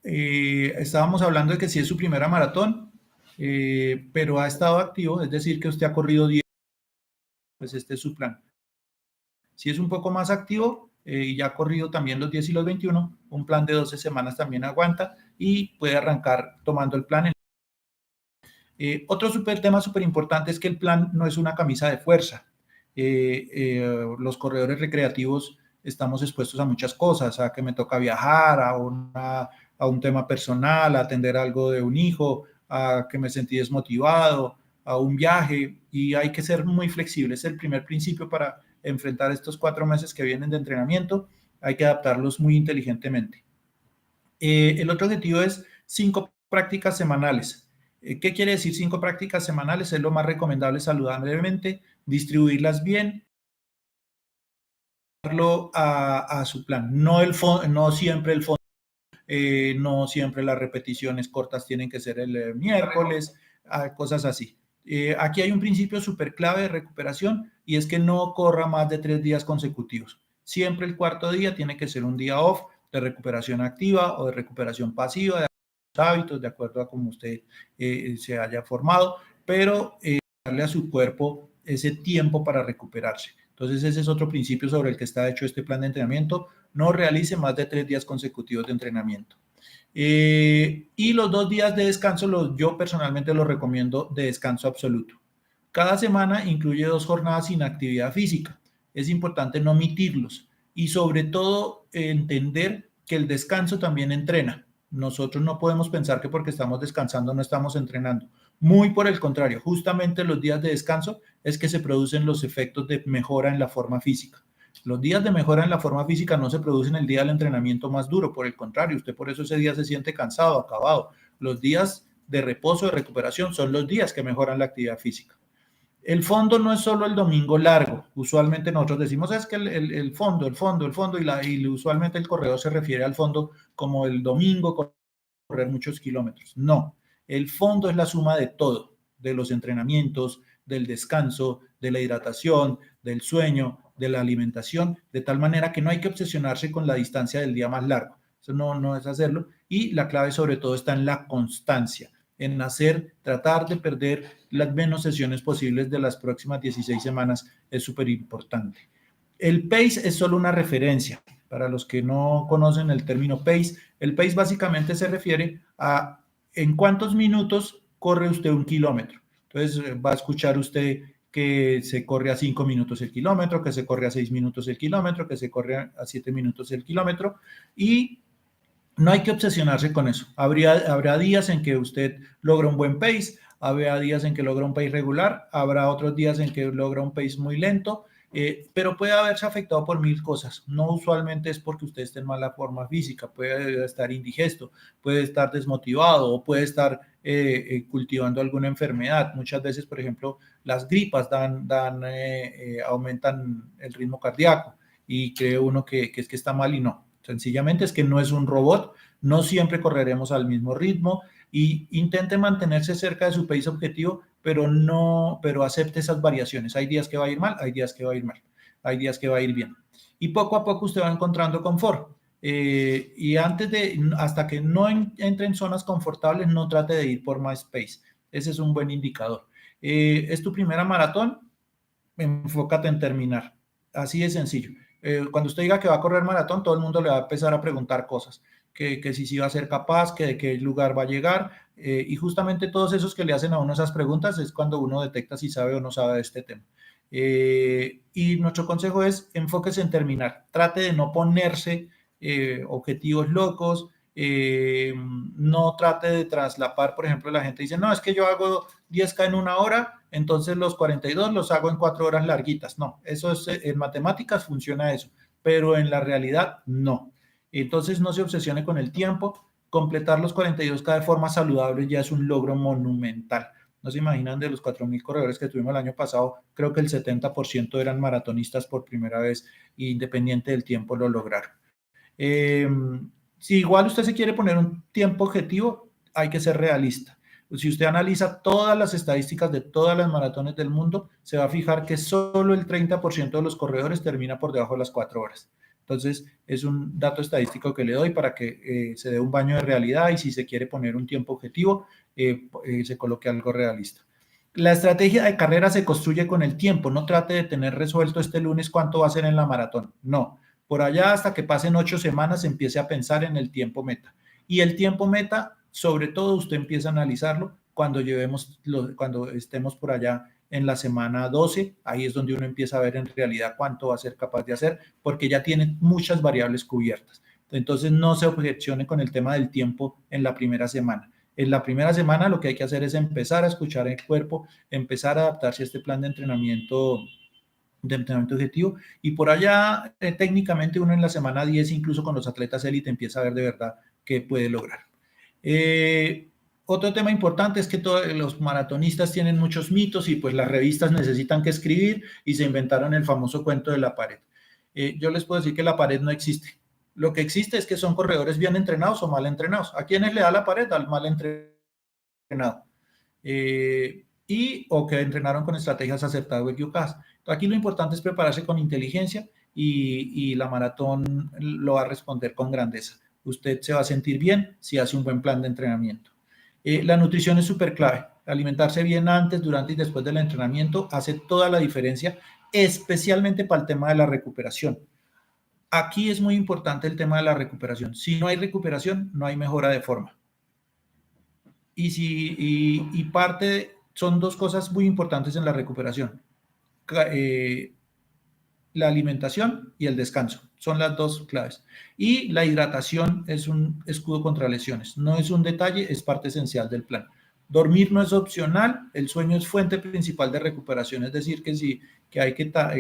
Estábamos hablando de que si es su primera maratón, pero ha estado activo, es decir, que usted ha corrido 10, pues este es su plan. Si es un poco más activo y ya ha corrido también los 10 y los 21, un plan de 12 semanas también aguanta y puede arrancar tomando el plan. Otro tema súper importante es que el plan no es una camisa de fuerza. Los corredores recreativos estamos expuestos a muchas cosas, a que me toca viajar, a un tema personal, a atender algo de un hijo, a que me sentí desmotivado, a un viaje, y hay que ser muy flexible. Es el primer principio para enfrentar estos 4 meses que vienen de entrenamiento. Hay que adaptarlos muy inteligentemente. El otro objetivo es 5 prácticas semanales. ¿Qué quiere decir 5 prácticas semanales? Es lo más recomendable saludablemente, distribuirlas bien, darlo a su plan. No siempre el fondo, no siempre las repeticiones cortas tienen que ser el miércoles, cosas así. Aquí hay un principio súper clave de recuperación y es que no corra más de 3 días consecutivos. Siempre el cuarto día tiene que ser un día off de recuperación activa o de recuperación pasiva, de hábitos, de acuerdo a cómo usted se haya formado, pero darle a su cuerpo ese tiempo para recuperarse. Entonces ese es otro principio sobre el que está hecho este plan de entrenamiento. No realice más de 3 días consecutivos de entrenamiento. Y los 2 días de descanso, yo personalmente los recomiendo de descanso absoluto. Cada semana incluye 2 jornadas sin actividad física. Es importante no omitirlos y sobre todo entender que el descanso también entrena. Nosotros no podemos pensar que porque estamos descansando no estamos entrenando. Muy por el contrario, justamente los días de descanso es que se producen los efectos de mejora en la forma física. Los días de mejora en la forma física no se producen el día del entrenamiento más duro, por el contrario, usted por eso ese día se siente cansado, acabado. Los días de reposo, de recuperación, son los días que mejoran la actividad física. El fondo no es solo el domingo largo. Usualmente nosotros decimos es que el fondo, y usualmente el corredor se refiere al fondo como el domingo, correr muchos kilómetros. No, el fondo es la suma de todo, de los entrenamientos, del descanso, de la hidratación, del sueño, de la alimentación, de tal manera que no hay que obsesionarse con la distancia del día más largo. Eso no es hacerlo. Y la clave sobre todo está en la constancia, en tratar de perder las menos sesiones posibles de las próximas 16 semanas es súper importante. El pace es solo una referencia. Para los que no conocen el término pace, el pace básicamente se refiere a en cuántos minutos corre usted un kilómetro. Entonces va a escuchar usted que se corre a 5 minutos el kilómetro, que se corre a 6 minutos el kilómetro, que se corre a 7 minutos el kilómetro y no hay que obsesionarse con eso. Habrá días en que usted logra un buen pace, habrá días en que logra un pace regular, habrá otros días en que logra un pace muy lento, pero puede haberse afectado por 1000 cosas. No usualmente es porque usted esté en mala forma física, puede estar indigesto, puede estar desmotivado o puede estar cultivando alguna enfermedad. Muchas veces, por ejemplo, las gripas aumentan el ritmo cardíaco y cree uno que es que está mal y no. Sencillamente es que no es un robot, no siempre correremos al mismo ritmo y intente mantenerse cerca de su pace objetivo, pero acepte esas variaciones. Hay días que va a ir mal, hay días que va a ir mal, hay días que va a ir bien. Y poco a poco usted va encontrando confort. Y hasta que no entre en zonas confortables, no trate de ir por más pace. Ese es un buen indicador. ¿Es tu primera maratón? Enfócate en terminar. Así de sencillo. Cuando usted diga que va a correr maratón, todo el mundo le va a empezar a preguntar cosas, que si va a ser capaz, que de qué lugar va a llegar, y justamente todos esos que le hacen a uno esas preguntas es cuando uno detecta si sabe o no sabe de este tema. Y nuestro consejo es enfóquese en terminar, trate de no ponerse objetivos locos, no trate de traslapar, por ejemplo, la gente dice, no, es que yo hago 10K en una hora, entonces los 42 los hago en 4 horas larguitas. No, eso es, en matemáticas funciona eso, pero en la realidad no. Entonces no se obsesione con el tiempo, completar los 42K de forma saludable ya es un logro monumental. No se imaginan de los 4000 corredores que tuvimos el año pasado, creo que el 70% eran maratonistas por primera vez, e independiente del tiempo lo lograron. Eh, si igual usted se quiere poner un tiempo objetivo, hay que ser realista. Si usted analiza todas las estadísticas de todas las maratones del mundo, se va a fijar que solo el 30% de los corredores termina por debajo de las 4 horas. Entonces, es un dato estadístico que le doy para que se dé un baño de realidad y si se quiere poner un tiempo objetivo, se coloque algo realista. La estrategia de carrera se construye con el tiempo. No trate de tener resuelto este lunes cuánto va a ser en la maratón. No. Por allá hasta que pasen 8 semanas empiece a pensar en el tiempo meta. Y el tiempo meta, sobre todo, usted empieza a analizarlo cuando estemos por allá en la semana 12. Ahí es donde uno empieza a ver en realidad cuánto va a ser capaz de hacer, porque ya tiene muchas variables cubiertas. Entonces, no se objecione con el tema del tiempo en la primera semana. En la primera semana lo que hay que hacer es empezar a escuchar el cuerpo, empezar a adaptarse a este plan de entrenamiento objetivo y por allá técnicamente uno en la semana 10 incluso con los atletas élite empieza a ver de verdad qué puede lograr. Otro tema importante es que todos los maratonistas tienen muchos mitos y pues las revistas necesitan que escribir y se inventaron el famoso cuento de la pared. Yo les puedo decir que la pared no existe. Lo que existe es que son corredores bien entrenados o mal entrenados. ¿A quiénes le da la pared? Al mal entrenado. O que entrenaron con estrategias acertadas o equivocadas. Entonces, aquí lo importante es prepararse con inteligencia y la maratón lo va a responder con grandeza. Usted se va a sentir bien si hace un buen plan de entrenamiento. La nutrición es súper clave. Alimentarse bien antes, durante y después del entrenamiento hace toda la diferencia, especialmente para el tema de la recuperación. Aquí es muy importante el tema de la recuperación. Si no hay recuperación, no hay mejora de forma. Son dos cosas muy importantes en la recuperación. La alimentación y el descanso son las dos claves. Y la hidratación es un escudo contra lesiones. No es un detalle, es parte esencial del plan. Dormir no es opcional, el sueño es fuente principal de recuperación, es decir,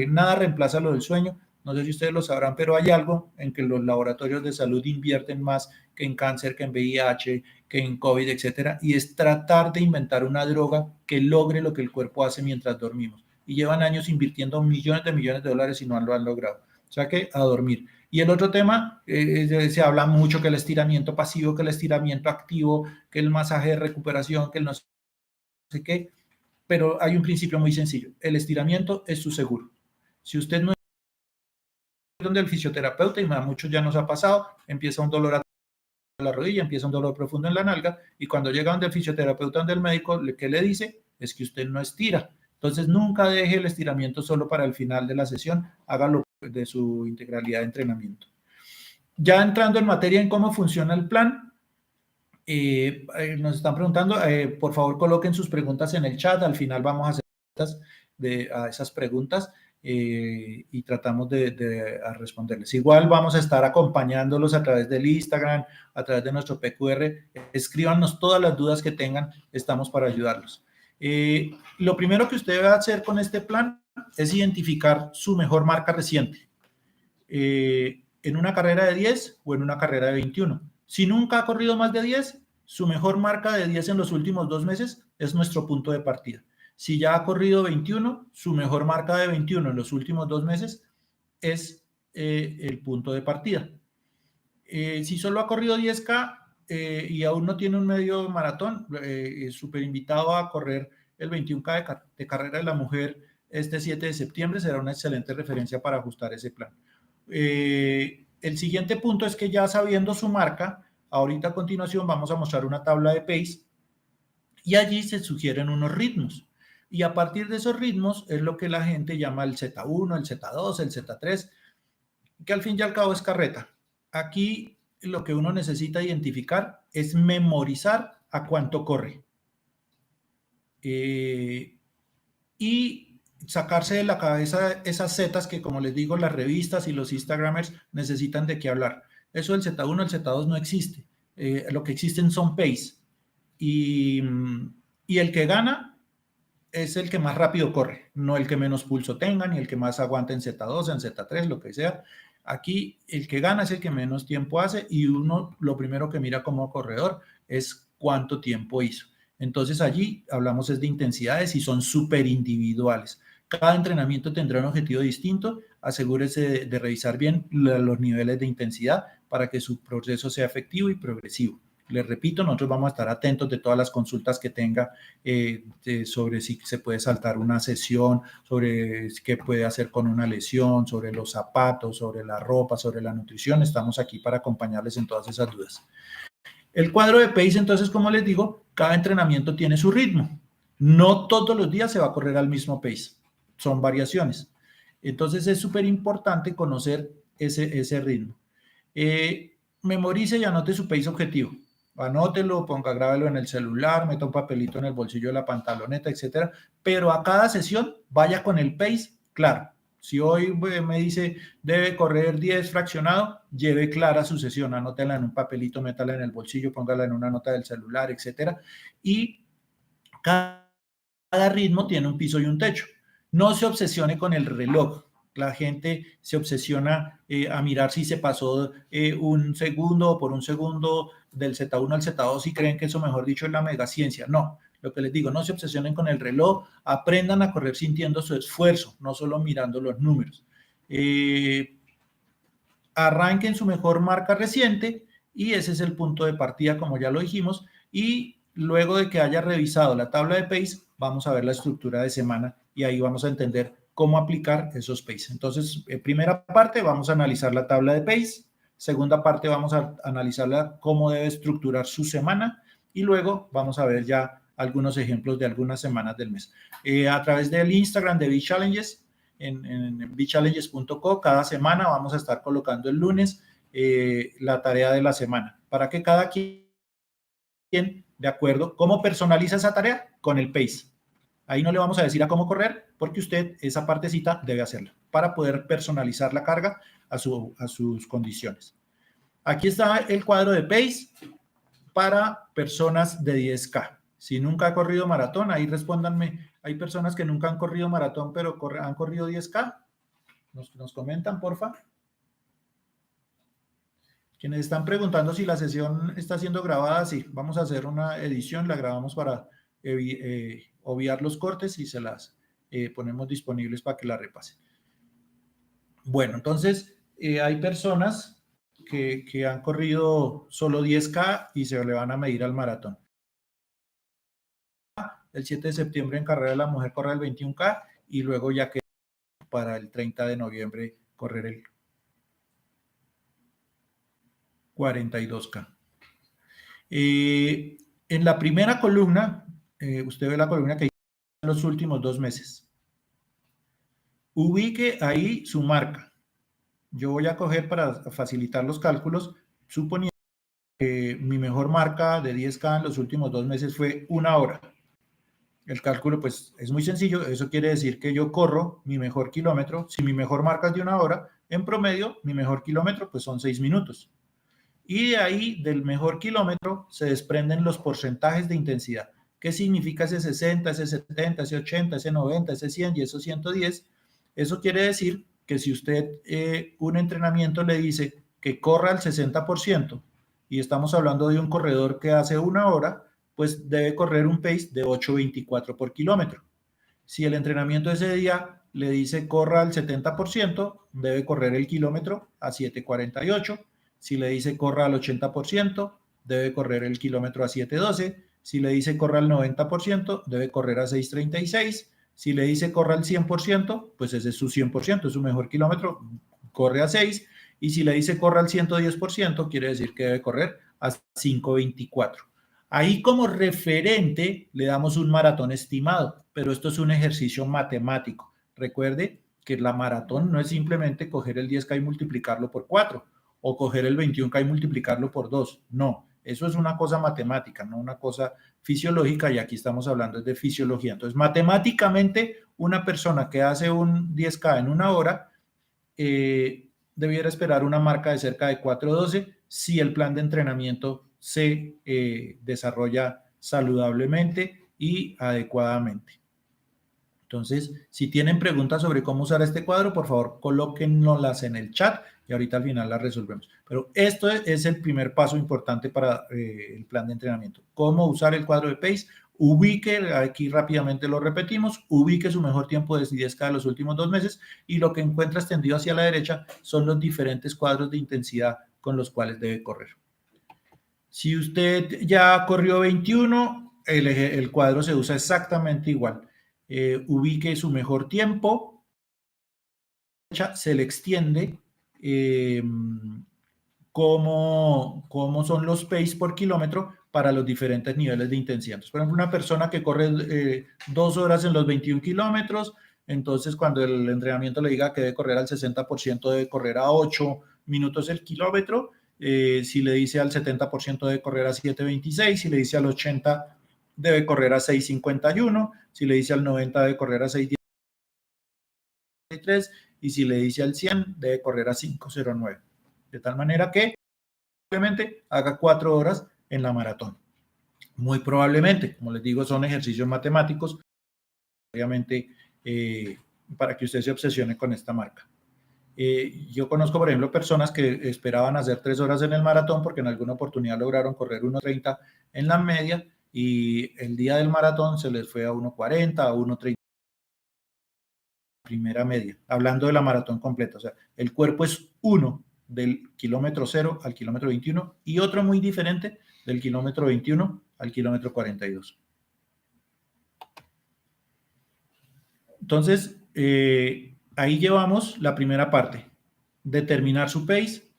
nada reemplaza lo del sueño. No sé si ustedes lo sabrán, pero hay algo en que los laboratorios de salud invierten más que en cáncer, que en VIH, que en COVID, etcétera, y es tratar de inventar una droga que logre lo que el cuerpo hace mientras dormimos. Y llevan años invirtiendo millones de dólares y no lo han logrado. O sea que a dormir. Y el otro tema, se habla mucho que el estiramiento pasivo, que el estiramiento activo, que el masaje de recuperación, que el no sé qué, pero hay un principio muy sencillo. El estiramiento es su seguro. Si usted no es donde el fisioterapeuta, y a muchos ya nos ha pasado, empieza un dolor a la rodilla, empieza un dolor profundo en la nalga, y cuando llega donde el fisioterapeuta, donde el médico, ¿qué le dice? Es que usted no estira. Entonces, nunca deje el estiramiento solo para el final de la sesión, hágalo de su integralidad de entrenamiento. Ya entrando en materia en cómo funciona el plan, nos están preguntando, por favor coloquen sus preguntas en el chat, al final vamos a hacer a esas preguntas y tratamos de responderles. Igual vamos a estar acompañándolos a través del Instagram, a través de nuestro PQR, escríbanos todas las dudas que tengan, estamos para ayudarlos. Lo primero que usted debe hacer con este plan es identificar su mejor marca reciente. En una carrera de 10 o en una carrera de 21. Si nunca ha corrido más de 10, su mejor marca de 10 en los últimos 2 meses es nuestro punto de partida. Si ya ha corrido 21, su mejor marca de 21 en los últimos 2 meses es el punto de partida. Si solo ha corrido 10K y aún no tiene un medio maratón, es súper invitado a correr el 21K de carrera de la mujer este 7 de septiembre, será una excelente referencia para ajustar ese plan. El siguiente punto es que ya sabiendo su marca, ahorita a continuación vamos a mostrar una tabla de pace y allí se sugieren unos ritmos. Y a partir de esos ritmos es lo que la gente llama el Z1, el Z2, el Z3, que al fin y al cabo es carreta. Aquí lo que uno necesita identificar es memorizar a cuánto corre. Y sacarse de la cabeza esas zetas que, como les digo, las revistas y los Instagramers necesitan de qué hablar. Eso del Z1, el Z2 no existe. Lo que existen son pace. Y el que gana es el que más rápido corre, no el que menos pulso tenga, ni el que más aguanta en Z2, en Z3, lo que sea. Aquí el que gana es el que menos tiempo hace y uno lo primero que mira como corredor es cuánto tiempo hizo. Entonces allí hablamos es de intensidades y son súper individuales. Cada entrenamiento tendrá un objetivo distinto. Asegúrese de revisar bien los niveles de intensidad para que su proceso sea efectivo y progresivo. Les repito, nosotros vamos a estar atentos de todas las consultas que tenga sobre si se puede saltar una sesión, sobre qué puede hacer con una lesión, sobre los zapatos, sobre la ropa, sobre la nutrición. Estamos aquí para acompañarles en todas esas dudas. El cuadro de pace, entonces, como les digo, cada entrenamiento tiene su ritmo. No todos los días se va a correr al mismo pace. Son variaciones. Entonces, es súper importante conocer ese ritmo. Memorice y anote su pace objetivo. Anótelo, grábelo en el celular, meta un papelito en el bolsillo de la pantaloneta, etcétera. Pero a cada sesión vaya con el pace claro. Si hoy me dice debe correr 10 fraccionado, lleve clara su sesión, anótela en un papelito, métala en el bolsillo, póngala en una nota del celular, etcétera. Y cada ritmo tiene un piso y un techo. No se obsesione con el reloj. La gente se obsesiona a mirar si se pasó un segundo o por un segundo del Z1 al Z2 y creen que eso, mejor dicho, es la mega ciencia. No, lo que les digo, no se obsesionen con el reloj, aprendan a correr sintiendo su esfuerzo, no solo mirando los números. Arranquen su mejor marca reciente y ese es el punto de partida, como ya lo dijimos, y luego de que haya revisado la tabla de pace, vamos a ver la estructura de semana y ahí vamos a entender cómo aplicar esos pace. Entonces, primera parte, vamos a analizar la tabla de pace. Segunda parte, vamos a analizar cómo debe estructurar su semana y luego vamos a ver ya algunos ejemplos de algunas semanas del mes. A través del Instagram de B-Challenges, en bchallenges.co, cada semana vamos a estar colocando el lunes la tarea de la semana para que cada quien, de acuerdo, ¿cómo personaliza esa tarea? Con el pace. Ahí no le vamos a decir a cómo correr porque usted esa partecita debe hacerla para poder personalizar la carga a sus condiciones. Aquí está el cuadro de pace para personas de 10K. Si nunca ha corrido maratón, ahí respóndanme. Hay personas que nunca han corrido maratón, pero han corrido 10K. Nos comentan, porfa. Quienes están preguntando si la sesión está siendo grabada, sí. Vamos a hacer una edición, la grabamos para obviar los cortes y se las ponemos disponibles para que la repasen. Bueno, entonces hay personas que han corrido solo 10K y se le van a medir al maratón. El 7 de septiembre en Carrera de la Mujer corre el 21K y luego ya que para el 30 de noviembre correr el 42K. En la primera columna, usted ve la columna que en los últimos 2 meses. Ubique ahí su marca. Yo voy a coger para facilitar los cálculos, suponiendo que mi mejor marca de 10K en los últimos 2 meses fue 1 hora. El cálculo pues es muy sencillo, eso quiere decir que yo corro mi mejor kilómetro, si mi mejor marca es de 1 hora, en promedio mi mejor kilómetro pues son 6 minutos. Y de ahí del mejor kilómetro se desprenden los porcentajes de intensidad. ¿Qué significa ese 60, ese 70, ese 80, ese 90, ese 100 y esos 110? Eso quiere decir que si usted un entrenamiento le dice que corra al 60% y estamos hablando de un corredor que hace 1 hora, pues debe correr un pace de 8.24 por kilómetro. Si el entrenamiento ese día le dice corra al 70%, debe correr el kilómetro a 7.48. Si le dice corra al 80%, debe correr el kilómetro a 7.12. Si le dice corra al 90%, debe correr a 6.36. Si le dice corra al 100%, pues ese es su 100%, es su mejor kilómetro, corre a 6. Y si le dice corra al 110%, quiere decir que debe correr a 5.24. Ahí como referente le damos un maratón estimado, pero esto es un ejercicio matemático. Recuerde que la maratón no es simplemente coger el 10K y multiplicarlo por 4 o coger el 21K y multiplicarlo por 2. No, eso es una cosa matemática, no una cosa fisiológica, y aquí estamos hablando de fisiología. Entonces, matemáticamente, una persona que hace un 10K en 1 hora debiera esperar una marca de cerca de 4.12 si el plan de entrenamiento se desarrolla saludablemente y adecuadamente. Entonces, si tienen preguntas sobre cómo usar este cuadro, por favor, colóquennoslas en el chat y ahorita al final las resolvemos. Pero esto es el primer paso importante para el plan de entrenamiento. Cómo usar el cuadro de pace. Ubique, aquí rápidamente lo repetimos, ubique su mejor tiempo de 10K de los últimos 2 meses y lo que encuentra extendido hacia la derecha son los diferentes cuadros de intensidad con los cuales debe correr. Si usted ya corrió 21, el cuadro se usa exactamente igual. Ubique su mejor tiempo, se le extiende cómo son los pace por kilómetro para los diferentes niveles de intensidad. Entonces, por ejemplo, una persona que corre 2 horas en los 21 kilómetros, entonces cuando el entrenamiento le diga que debe correr al 60%, debe correr a 8 minutos el kilómetro. Si le dice al 70% debe correr a 7.26, si le dice al 80% debe correr a 6.51, si le dice al 90% debe correr a 6.13 y si le dice al 100 debe correr a 5.09. De tal manera que probablemente haga 4 horas en la maratón. Muy probablemente, como les digo, son ejercicios matemáticos, obviamente, para que usted se obsesione con esta marca. Yo conozco, por ejemplo, personas que esperaban hacer 3 horas en el maratón porque en alguna oportunidad lograron correr 1.30 en la media y el día del maratón se les fue a 1.40, a 1.30 primera media, hablando de la maratón completa. O sea, el cuerpo es uno del kilómetro 0 al kilómetro 21 y otro muy diferente del kilómetro 21 al kilómetro 42. Entonces, ahí llevamos la primera parte, determinar su pace,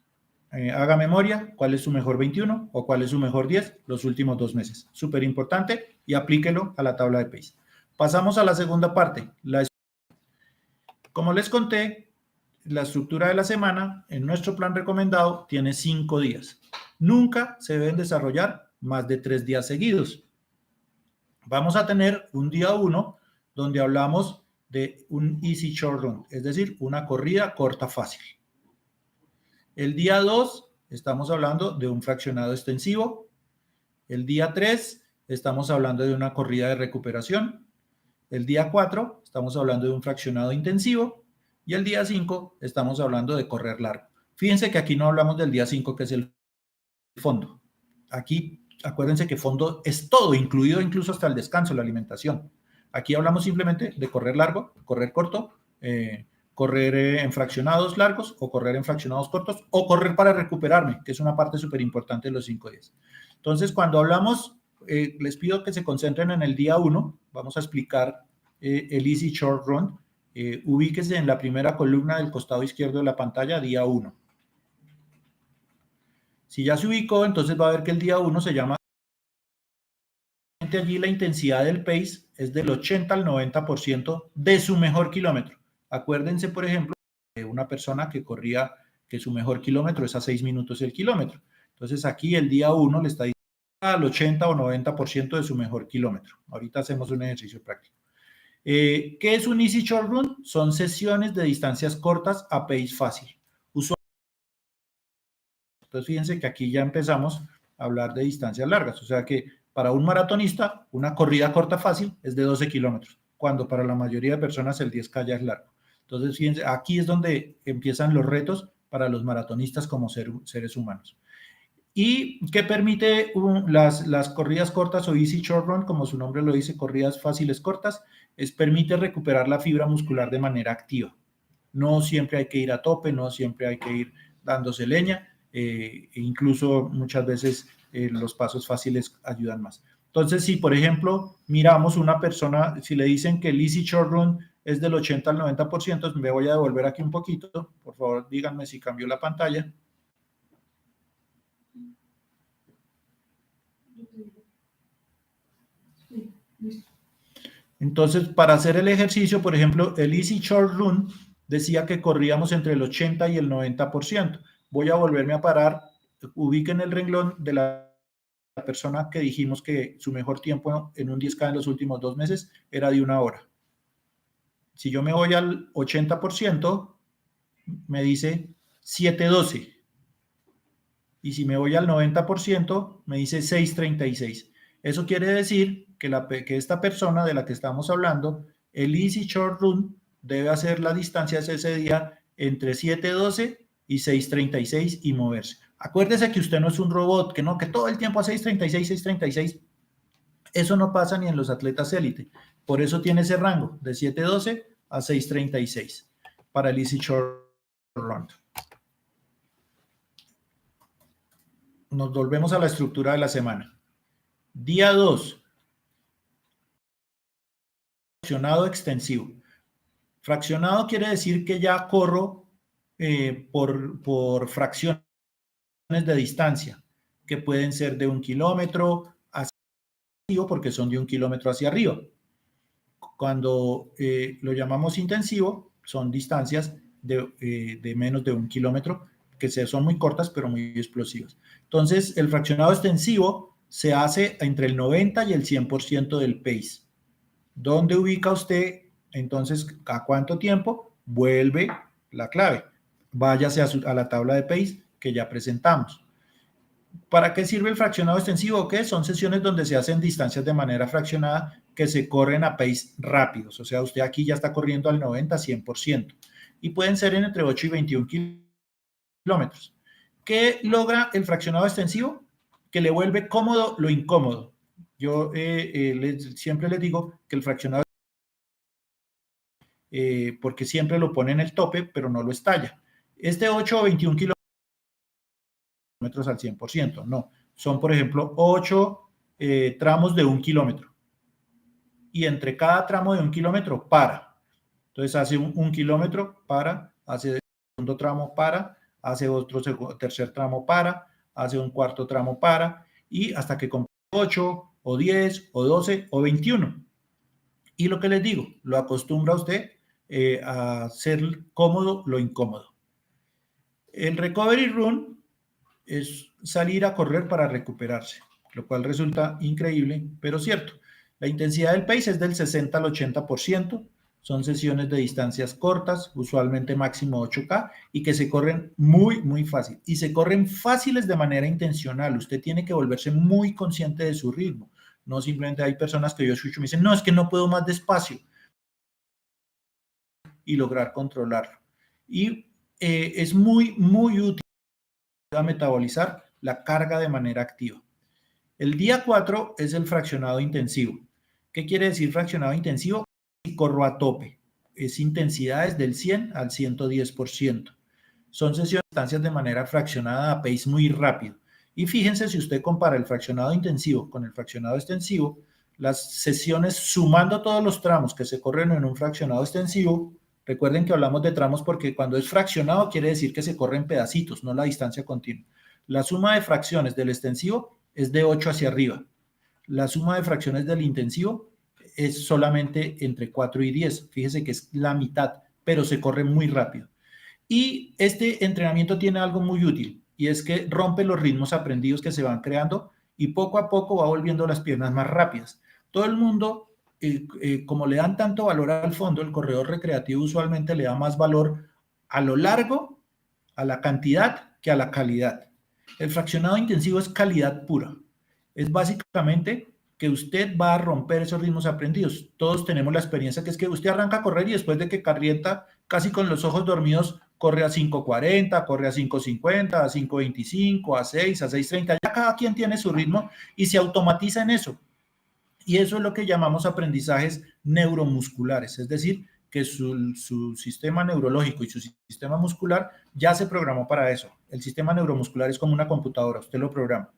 haga memoria cuál es su mejor 21 o cuál es su mejor 10 los últimos 2 meses. Súper importante y aplíquelo a la tabla de pace. Pasamos a la segunda parte. Como les conté, la estructura de la semana en nuestro plan recomendado tiene 5 días. Nunca se deben desarrollar más de 3 días seguidos. Vamos a tener un día 1 donde hablamos de un easy short run, es decir, una corrida corta fácil. El día 2 estamos hablando de un fraccionado extensivo. El día 3 estamos hablando de una corrida de recuperación. El día 4 estamos hablando de un fraccionado intensivo. Y el día 5 estamos hablando de correr largo. Fíjense que aquí no hablamos del día 5, que es el fondo. Aquí acuérdense que fondo es todo, incluido incluso hasta el descanso, la alimentación. Aquí hablamos simplemente de correr largo, correr corto, correr en fraccionados largos o correr en fraccionados cortos o correr para recuperarme, que es una parte súper importante de los 5 días. Entonces, cuando hablamos, les pido que se concentren en el día 1. Vamos a explicar el Easy Short Run. Ubíquese en la primera columna del costado izquierdo de la pantalla, día 1. Si ya se ubicó, entonces va a ver que el día 1 se llama... Allí la intensidad del pace es del 80 al 90% de su mejor kilómetro. Acuérdense, por ejemplo, de una persona que corría, que su mejor kilómetro es a 6 minutos el kilómetro. Entonces aquí el día 1 le está diciendo al 80 o 90% de su mejor kilómetro. Ahorita hacemos un ejercicio práctico. ¿Qué es un Easy Short Run? Son sesiones de distancias cortas a pace fácil. Entonces fíjense que aquí ya empezamos a hablar de distancias largas, o sea que para un maratonista una corrida corta fácil es de 12 kilómetros, cuando para la mayoría de personas el 10K ya es largo. Entonces fíjense, aquí es donde empiezan los retos para los maratonistas como seres humanos. ¿Y qué permite las corridas cortas o easy short run, como su nombre lo dice, corridas fáciles cortas? Permite recuperar la fibra muscular de manera activa. No siempre hay que ir a tope, no siempre hay que ir dándose leña, incluso muchas veces los pasos fáciles ayudan más. Entonces, si por ejemplo miramos una persona, si le dicen que el easy short run es del 80 al 90%, me voy a devolver aquí un poquito, por favor díganme si cambió la pantalla. Entonces, para hacer el ejercicio, por ejemplo, el Easy Short Run decía que corríamos entre el 80 y el 90%. Voy a volverme a parar. Ubiquen el renglón de la persona que dijimos que su mejor tiempo en un 10K en los últimos 2 meses era de 1 hora. Si yo me voy al 80%, me dice 7:12. Y si me voy al 90%, me dice 6:36. Eso quiere decir que esta persona de la que estamos hablando, el Easy Short Run, debe hacer la distancia ese día entre 7:12 y 6:36 y moverse. Acuérdese que usted no es un robot, que todo el tiempo a 6:36, 6:36. Eso no pasa ni en los atletas élite. Por eso tiene ese rango de 7:12 a 6:36 para el Easy Short Run. nos volvemos a la estructura de la semana. Día 2, fraccionado extensivo. Fraccionado quiere decir que ya corro por fracciones de distancia, que pueden ser de 1 kilómetro hacia arriba, porque son de 1 kilómetro hacia arriba. Cuando lo llamamos intensivo, son distancias de menos de 1 kilómetro, que son muy cortas, pero muy explosivas. Entonces, el fraccionado extensivo se hace entre el 90 y el 100% del pace. ¿Dónde ubica usted? Entonces, ¿a cuánto tiempo? Vuelve la clave. Váyase a la tabla de pace que ya presentamos. ¿Para qué sirve el fraccionado extensivo? ¿Qué? Son sesiones donde se hacen distancias de manera fraccionada que se corren a pace rápidos. O sea, usted aquí ya está corriendo al 90, 100%. Y pueden ser entre 8 y 21 kilómetros. ¿Qué logra el fraccionado extensivo? Que le vuelve cómodo lo incómodo. Yo siempre les digo que el fraccionado porque siempre lo pone en el tope, pero no lo estalla. Este 8 o 21 kilómetros al 100%, no. Son, por ejemplo, 8 tramos de 1 kilómetro. Y entre cada tramo de 1 kilómetro, para. Entonces hace un kilómetro, para, hace segundo tramo, para, hace otro tercer tramo, para, hace un cuarto tramo, para, y hasta que complete 8 o 10 o 12 o 21. Y lo que les digo, lo acostumbra usted a ser cómodo lo incómodo. El recovery run es salir a correr para recuperarse, lo cual resulta increíble, pero cierto. La intensidad del pace es del 60 al 80%, son sesiones de distancias cortas, usualmente máximo 8K, y que se corren muy, muy fácil. Y se corren fáciles de manera intencional. Usted tiene que volverse muy consciente de su ritmo. No simplemente hay personas que yo escucho y me dicen, no, es que no puedo más despacio. Y lograr controlarlo. Y es muy, muy útil a metabolizar la carga de manera activa. El día 4 es el fraccionado intensivo. ¿Qué quiere decir fraccionado intensivo? Y corro a tope. Es intensidades del 100 al 110%. Son sesiones de distancias de manera fraccionada a pace muy rápido. Y fíjense, si usted compara el fraccionado intensivo con el fraccionado extensivo, las sesiones sumando todos los tramos que se corren en un fraccionado extensivo, recuerden que hablamos de tramos porque cuando es fraccionado quiere decir que se corren pedacitos, no la distancia continua. La suma de fracciones del extensivo es de 8 hacia arriba. La suma de fracciones del intensivo es solamente entre 4 y 10. Fíjese que es la mitad, pero se corre muy rápido. Y este entrenamiento tiene algo muy útil, y es que rompe los ritmos aprendidos que se van creando y poco a poco va volviendo las piernas más rápidas. Todo el mundo, como le dan tanto valor al fondo, el corredor recreativo usualmente le da más valor a lo largo, a la cantidad, que a la calidad. El fraccionado intensivo es calidad pura. Es básicamente que usted va a romper esos ritmos aprendidos. Todos tenemos la experiencia que es que usted arranca a correr y después de que carrienta casi con los ojos dormidos, corre a 5:40, corre a 5:50, a 5:25, a 6, a 6:30. Ya cada quien tiene su ritmo y se automatiza en eso. Y eso es lo que llamamos aprendizajes neuromusculares, es decir, que su sistema neurológico y su sistema muscular ya se programó para eso. El sistema neuromuscular es como una computadora, usted lo programa.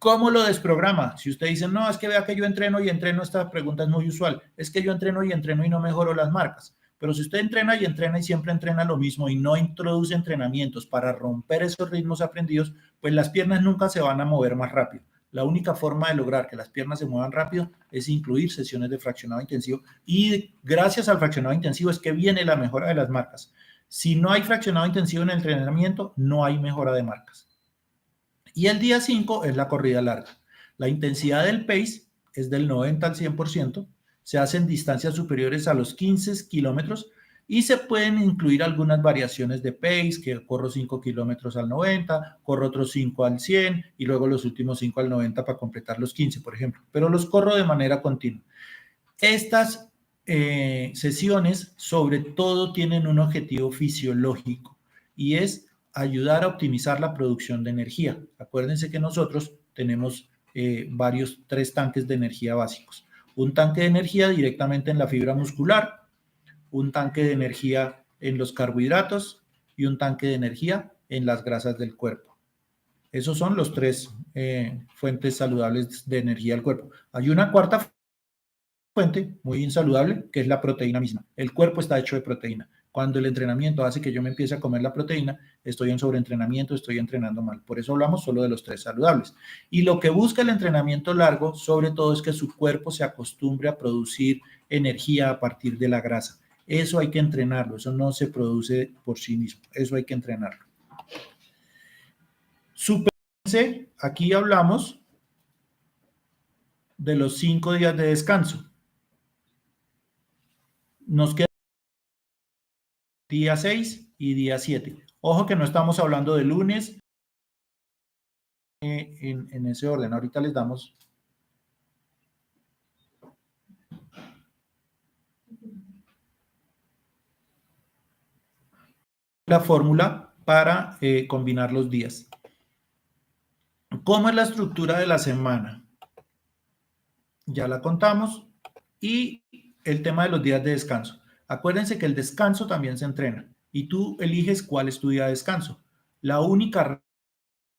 ¿Cómo lo desprograma? Si usted dice, no, es que vea que yo entreno y entreno, esta pregunta es muy usual, es que yo entreno y no mejoro las marcas. Pero si usted entrena y siempre entrena lo mismo y no introduce entrenamientos para romper esos ritmos aprendidos, pues las piernas nunca se van a mover más rápido. La única forma de lograr que las piernas se muevan rápido es incluir sesiones de fraccionado intensivo, y gracias al fraccionado intensivo es que viene la mejora de las marcas. Si no hay fraccionado intensivo en el entrenamiento, no hay mejora de marcas. Y el día 5 es la corrida larga. La intensidad del pace es del 90 al 100%, se hacen distancias superiores a los 15 kilómetros y se pueden incluir algunas variaciones de pace, que corro 5 kilómetros al 90, corro otros 5 al 100 y luego los últimos 5 al 90 para completar los 15, por ejemplo. Pero los corro de manera continua. Estas sesiones sobre todo tienen un objetivo fisiológico y es ayudar a optimizar la producción de energía. Acuérdense que nosotros tenemos tres tanques de energía básicos. Un tanque de energía directamente en la fibra muscular, un tanque de energía en los carbohidratos y un tanque de energía en las grasas del cuerpo. Esos son los tres fuentes saludables de energía del cuerpo. Hay una cuarta fuente muy insaludable, que es la proteína misma. El cuerpo está hecho de proteína. Cuando el entrenamiento hace que yo me empiece a comer la proteína, estoy en sobreentrenamiento, estoy entrenando mal. Por eso hablamos solo de los tres saludables. Y lo que busca el entrenamiento largo, sobre todo, es que su cuerpo se acostumbre a producir energía a partir de la grasa. Eso hay que entrenarlo, eso no se produce por sí mismo, eso hay que entrenarlo. Supérense, aquí hablamos de los 5 días de descanso. Nos queda día 6 y día 7. Ojo que no estamos hablando de lunes en ese orden. Ahorita les damos la fórmula para combinar los días. ¿Cómo es la estructura de la semana? Ya la contamos. Y el tema de los días de descanso. Acuérdense que el descanso también se entrena y tú eliges cuál es tu día de descanso. La única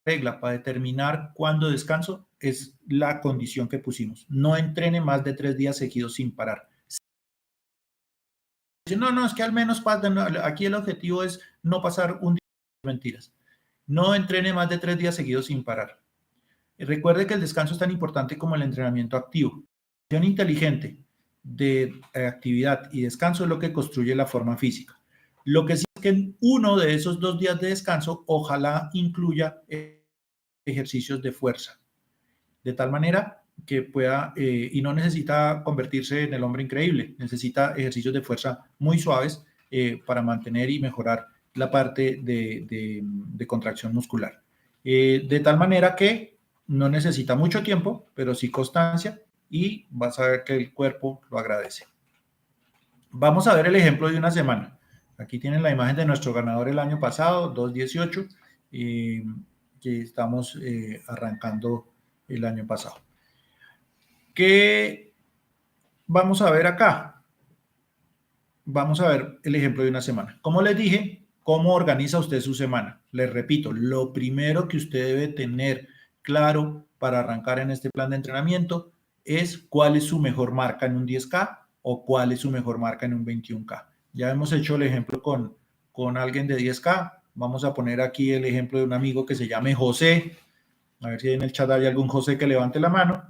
regla para determinar cuándo descanso es la condición que pusimos. No entrene más de 3 días seguidos sin parar. No, es que al menos aquí el objetivo es no pasar un día. Mentiras. No entrene más de 3 días seguidos sin parar. Recuerde que el descanso es tan importante como el entrenamiento activo. La acción inteligente de actividad y descanso es lo que construye la forma física. Lo que sí es que en uno de esos 2 días de descanso, ojalá incluya ejercicios de fuerza, de tal manera que pueda, y no necesita convertirse en el hombre increíble, necesita ejercicios de fuerza muy suaves para mantener y mejorar la parte de contracción muscular. De tal manera que no necesita mucho tiempo, pero sí constancia, y vas a ver que el cuerpo lo agradece. Vamos a ver el ejemplo de una semana. Aquí tienen la imagen de nuestro ganador el año pasado, 218, que estamos arrancando el año pasado. ¿Qué vamos a ver acá? Vamos a ver el ejemplo de una semana. Como les dije, ¿cómo organiza usted su semana? Les repito, lo primero que usted debe tener claro para arrancar en este plan de entrenamiento es cuál es su mejor marca en un 10K o cuál es su mejor marca en un 21K. Ya hemos hecho el ejemplo con alguien de 10K. Vamos a poner aquí el ejemplo de un amigo que se llame José. A ver si en el chat hay algún José que levante la mano.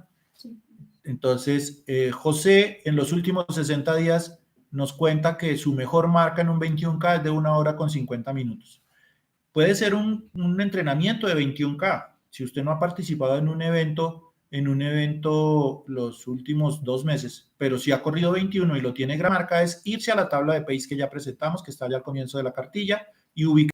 Entonces, José en los últimos 60 días nos cuenta que su mejor marca en un 21K es de 1 hora con 50 minutos. Puede ser un entrenamiento de 21K. Si usted no ha participado en un evento los últimos 2 meses, pero si ha corrido 21 y lo tiene gran marca, es irse a la tabla de pace que ya presentamos, que está allá al comienzo de la cartilla, y ubica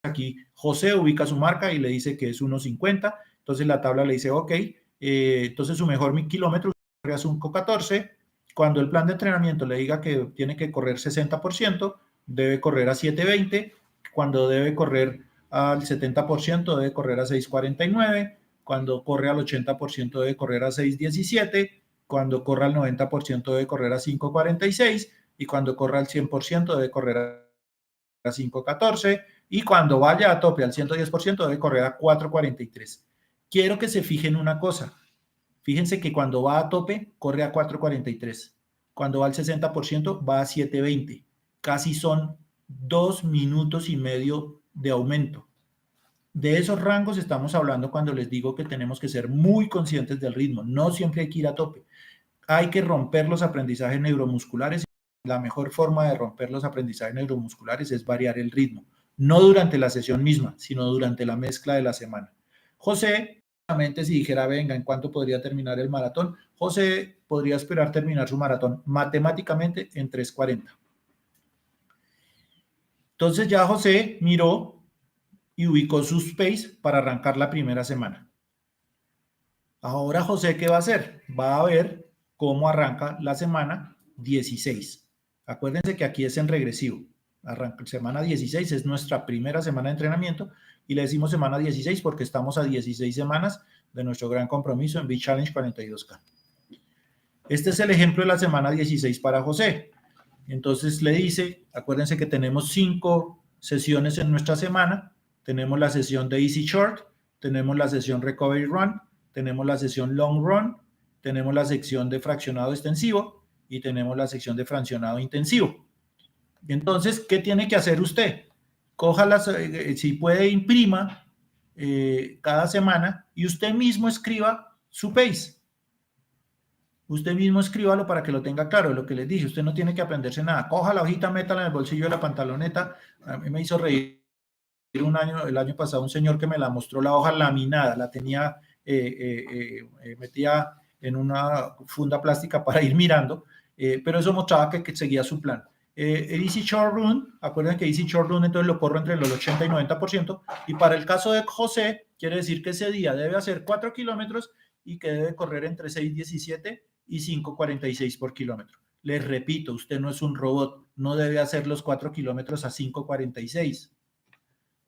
aquí, José ubica su marca y le dice que es 1.50, entonces la tabla le dice, ok, entonces su mejor 1000 kilómetros corre a 5.14, cuando el plan de entrenamiento le diga que tiene que correr 60%, debe correr a 7.20, cuando debe correr al 70% debe correr a 6.49, cuando corre al 80% debe correr a 6.17, cuando corre al 90% debe correr a 5.46 y cuando corre al 100% debe correr a 5.14 y cuando vaya a tope al 110% debe correr a 4.43. Quiero que se fijen una cosa. Fíjense que cuando va a tope corre a 4.43. Cuando va al 60% va a 7.20. Casi son 2 minutos y medio de aumento. De esos rangos estamos hablando cuando les digo que tenemos que ser muy conscientes del ritmo. No siempre hay que ir a tope. Hay que romper los aprendizajes neuromusculares. La mejor forma de romper los aprendizajes neuromusculares es variar el ritmo. No durante la sesión misma, sino durante la mezcla de la semana. José, si dijera, venga, ¿en cuánto podría terminar el maratón? José podría esperar terminar su maratón matemáticamente en 3:40. Entonces ya José miró y ubicó sus pace para arrancar la primera semana. Ahora José, ¿qué va a hacer? Va a ver cómo arranca la semana 16. Acuérdense que aquí es en regresivo. Semana 16 es nuestra primera semana de entrenamiento y le decimos semana 16 porque estamos a 16 semanas de nuestro gran compromiso en Beach Challenge 42K. Este es el ejemplo de la semana 16 para José. Entonces le dice, acuérdense que tenemos 5 sesiones en nuestra semana. Tenemos la sesión de Easy Short, tenemos la sesión Recovery Run, tenemos la sesión Long Run, tenemos la sección de fraccionado extensivo y tenemos la sección de fraccionado intensivo. Entonces, ¿qué tiene que hacer usted? Cójalas, si puede, imprima cada semana y usted mismo escriba su pace. Usted mismo escríbalo para que lo tenga claro. Lo que les dije, usted no tiene que aprenderse nada. Coja la hojita, métala en el bolsillo de la pantaloneta. A mí me hizo reír el año pasado un señor que me la mostró la hoja laminada, la tenía metida en una funda plástica para ir mirando, pero eso mostraba que seguía su plan. El Easy Short Run, acuérdense que Easy Short Run entonces lo corro entre los 80 y 90%, y para el caso de José, quiere decir que ese día debe hacer 4 kilómetros y que debe correr entre 6:17 y 5:46 por kilómetro. Les repito, usted no es un robot, no debe hacer los 4 kilómetros a 5:46.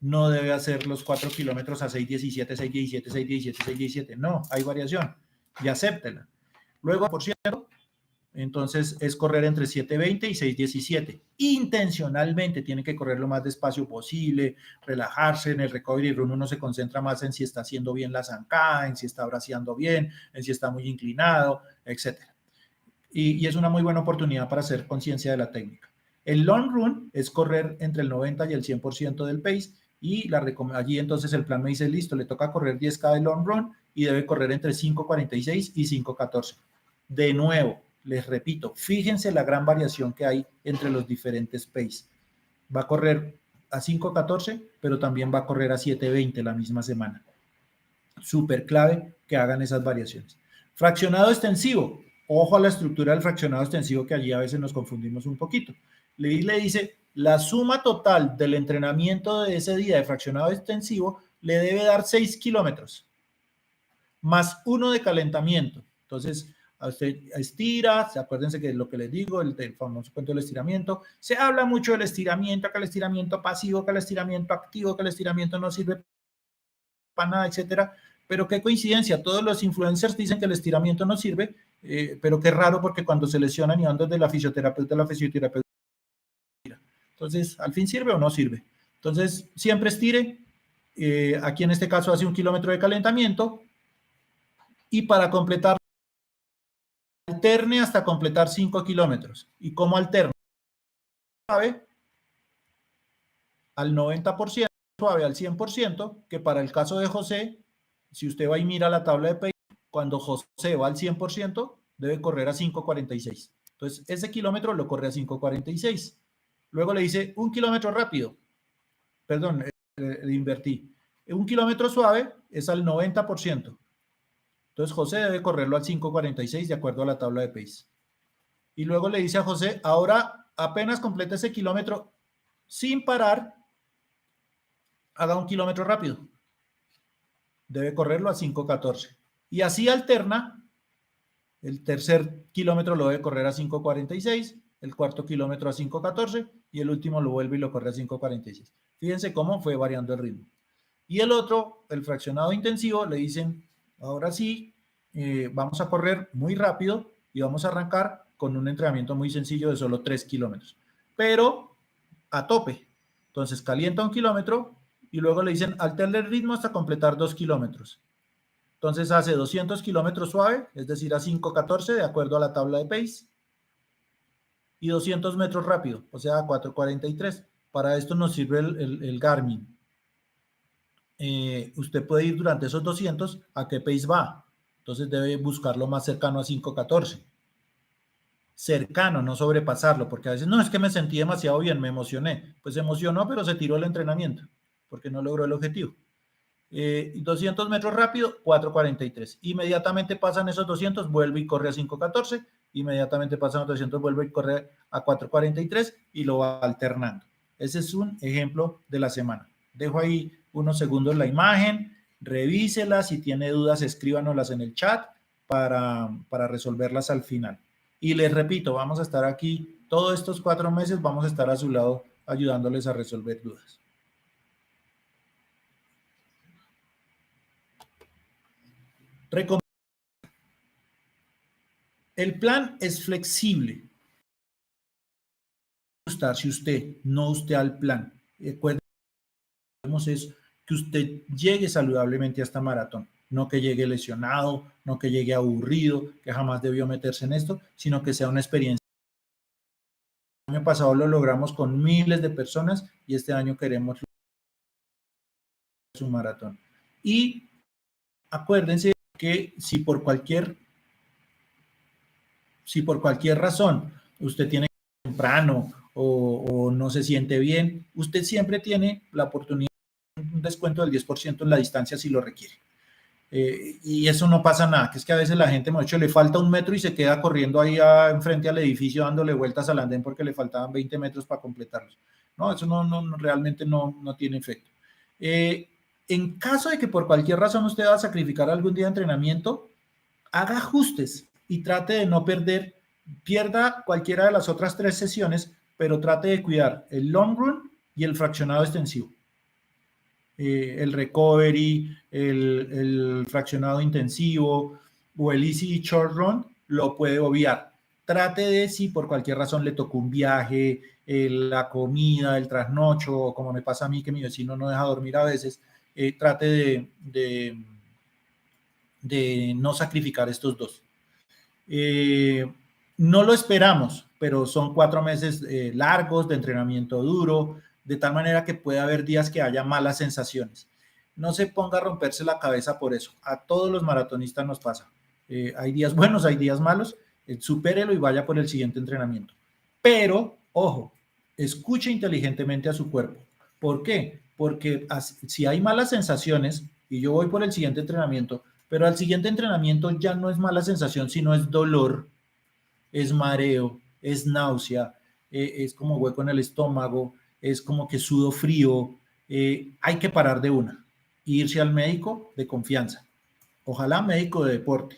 No debe hacer los 4 kilómetros a 6:17, 6:17, 6:17, 6:17. No, hay variación y acéptela. Luego, por cierto, entonces es correr entre 7:20 y 6:17. Intencionalmente tiene que correr lo más despacio posible, relajarse. En el recovery run uno se concentra más en si está haciendo bien la zancada, en si está braceando bien, en si está muy inclinado, etc. Y es una muy buena oportunidad para hacer conciencia de la técnica. El long run es correr entre el 90 y el 100% del pace y allí entonces el plan me dice, listo, le toca correr 10K de long run y debe correr entre 5:46 y 5:14. De nuevo, les repito, fíjense la gran variación que hay entre los diferentes pace. Va a correr a 5:14, pero también va a correr a 7:20 la misma semana. Súper clave que hagan esas variaciones. Fraccionado extensivo. Ojo a la estructura del fraccionado extensivo, que allí a veces nos confundimos un poquito. Le dice, la suma total del entrenamiento de ese día de fraccionado extensivo le debe dar 6 kilómetros, más 1 de calentamiento. Entonces, a usted estira, acuérdense que es lo que les digo, el famoso cuento del estiramiento. Se habla mucho del estiramiento, que el estiramiento pasivo, que el estiramiento activo, que el estiramiento no sirve para nada, etcétera. Pero qué coincidencia, todos los influencers dicen que el estiramiento no sirve, pero qué raro porque cuando se lesionan y van desde la fisioterapeuta, entonces, ¿al fin sirve o no sirve? Entonces, siempre estire. Aquí en este caso hace 1 kilómetro de calentamiento y para completar, alterne hasta completar 5 kilómetros. ¿Y cómo alterna? Suave al 90%, suave al 100%, que para el caso de José, si usted va y mira la tabla de pace, cuando José va al 100%, debe correr a 5:46. Entonces, ese kilómetro lo corre a 5:46. Luego le dice 1 kilómetro rápido. Perdón, invertí. 1 kilómetro suave es al 90%. Entonces, José debe correrlo al 5:46 de acuerdo a la tabla de pace. Y luego le dice a José, ahora apenas complete ese kilómetro sin parar, haga 1 kilómetro rápido. Debe correrlo a 5:14. Y así alterna. El tercer kilómetro lo debe correr a 5:46, el cuarto kilómetro a 5:14 y el último lo vuelve y lo corre a 5:46. Fíjense cómo fue variando el ritmo. Y el otro, el fraccionado intensivo, le dicen, ahora sí, vamos a correr muy rápido y vamos a arrancar con un entrenamiento muy sencillo de solo 3 kilómetros, pero a tope. Entonces calienta 1 kilómetro y luego le dicen, alterne el ritmo hasta completar 2 kilómetros. Entonces hace 200 kilómetros suave, es decir, a 5:14 de acuerdo a la tabla de pace, y 200 metros rápido, o sea, a 4:43. Para esto nos sirve el Garmin. Usted puede ir durante esos 200 a qué pace va. Entonces debe buscarlo más cercano a 5:14. Cercano, no sobrepasarlo, porque a veces no es que me sentí demasiado bien, me emocioné. Pues se emocionó, pero se tiró el entrenamiento, porque no logró el objetivo. 200 metros rápido, 4:43. Inmediatamente pasan esos 200, vuelve y corre a 5:14. Inmediatamente pasan los 200, vuelve y corre a 4:43 y lo va alternando. Ese es un ejemplo de la semana. Dejo ahí unos segundos la imagen, revísela. Si tiene dudas, escríbanoslas en el chat para resolverlas al final. Y les repito, vamos a estar aquí todos estos 4 meses, vamos a estar a su lado ayudándoles a resolver dudas. El plan es flexible. Si usted no usted al plan, recuerden es que usted llegue saludablemente a esta maratón, no que llegue lesionado, no que llegue aburrido, que jamás debió meterse en esto, sino que sea una experiencia. El año pasado lo logramos con miles de personas y este año queremos su maratón. Y acuérdense que si por cualquier razón usted tiene que ir temprano o no se siente bien, usted siempre tiene la oportunidad de un descuento del 10% en la distancia si lo requiere. Y eso no pasa nada, que es que a veces la gente, de hecho, le falta 1 metro y se queda corriendo ahí enfrente al edificio dándole vueltas al andén porque le faltaban 20 metros para completarlos. No, eso realmente no tiene efecto. En caso de que por cualquier razón usted va a sacrificar algún día de entrenamiento, haga ajustes y trate de no pierda cualquiera de las otras 3 sesiones, pero trate de cuidar el long run y el fraccionado extensivo. El recovery, el fraccionado intensivo o el easy short run lo puede obviar. Trate de, si por cualquier razón le tocó un viaje, la comida, el trasnocho, o como me pasa a mí que mi vecino no deja dormir a veces, trate de no sacrificar estos dos. No lo esperamos, pero son 4 meses largos de entrenamiento duro, de tal manera que puede haber días que haya malas sensaciones. No se ponga a romperse la cabeza por eso. A todos los maratonistas nos pasa. Hay días buenos, hay días malos. Supérelo y vaya por el siguiente entrenamiento. Pero, ojo, escuche inteligentemente a su cuerpo. ¿Por qué? Porque si hay malas sensaciones y yo voy por el siguiente entrenamiento, pero al siguiente entrenamiento ya no es mala sensación, sino es dolor, es mareo, es náusea, es como hueco en el estómago, es como que sudo frío. Hay que parar de una e irse al médico de confianza. Ojalá médico de deporte,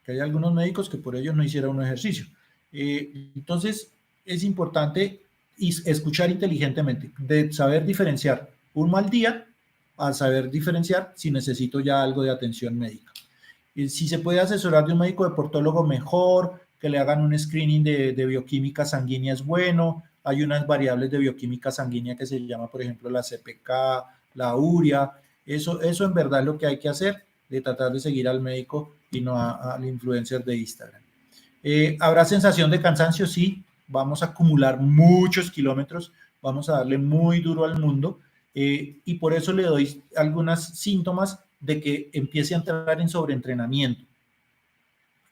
que hay algunos médicos que por ello no hicieran un ejercicio. Entonces, es importante escuchar inteligentemente, de saber diferenciar un mal día a saber diferenciar si necesito ya algo de atención médica. Si se puede asesorar de un médico deportólogo, mejor, que le hagan un screening de bioquímica sanguínea es bueno. Hay unas variables de bioquímica sanguínea que se llama, por ejemplo, la CPK, la urea. Eso en verdad es lo que hay que hacer, de tratar de seguir al médico y no al influencer de Instagram. ¿Habrá sensación de cansancio? Sí, vamos a acumular muchos kilómetros, vamos a darle muy duro al mundo y por eso le doy algunos síntomas de que empiece a entrar en sobreentrenamiento.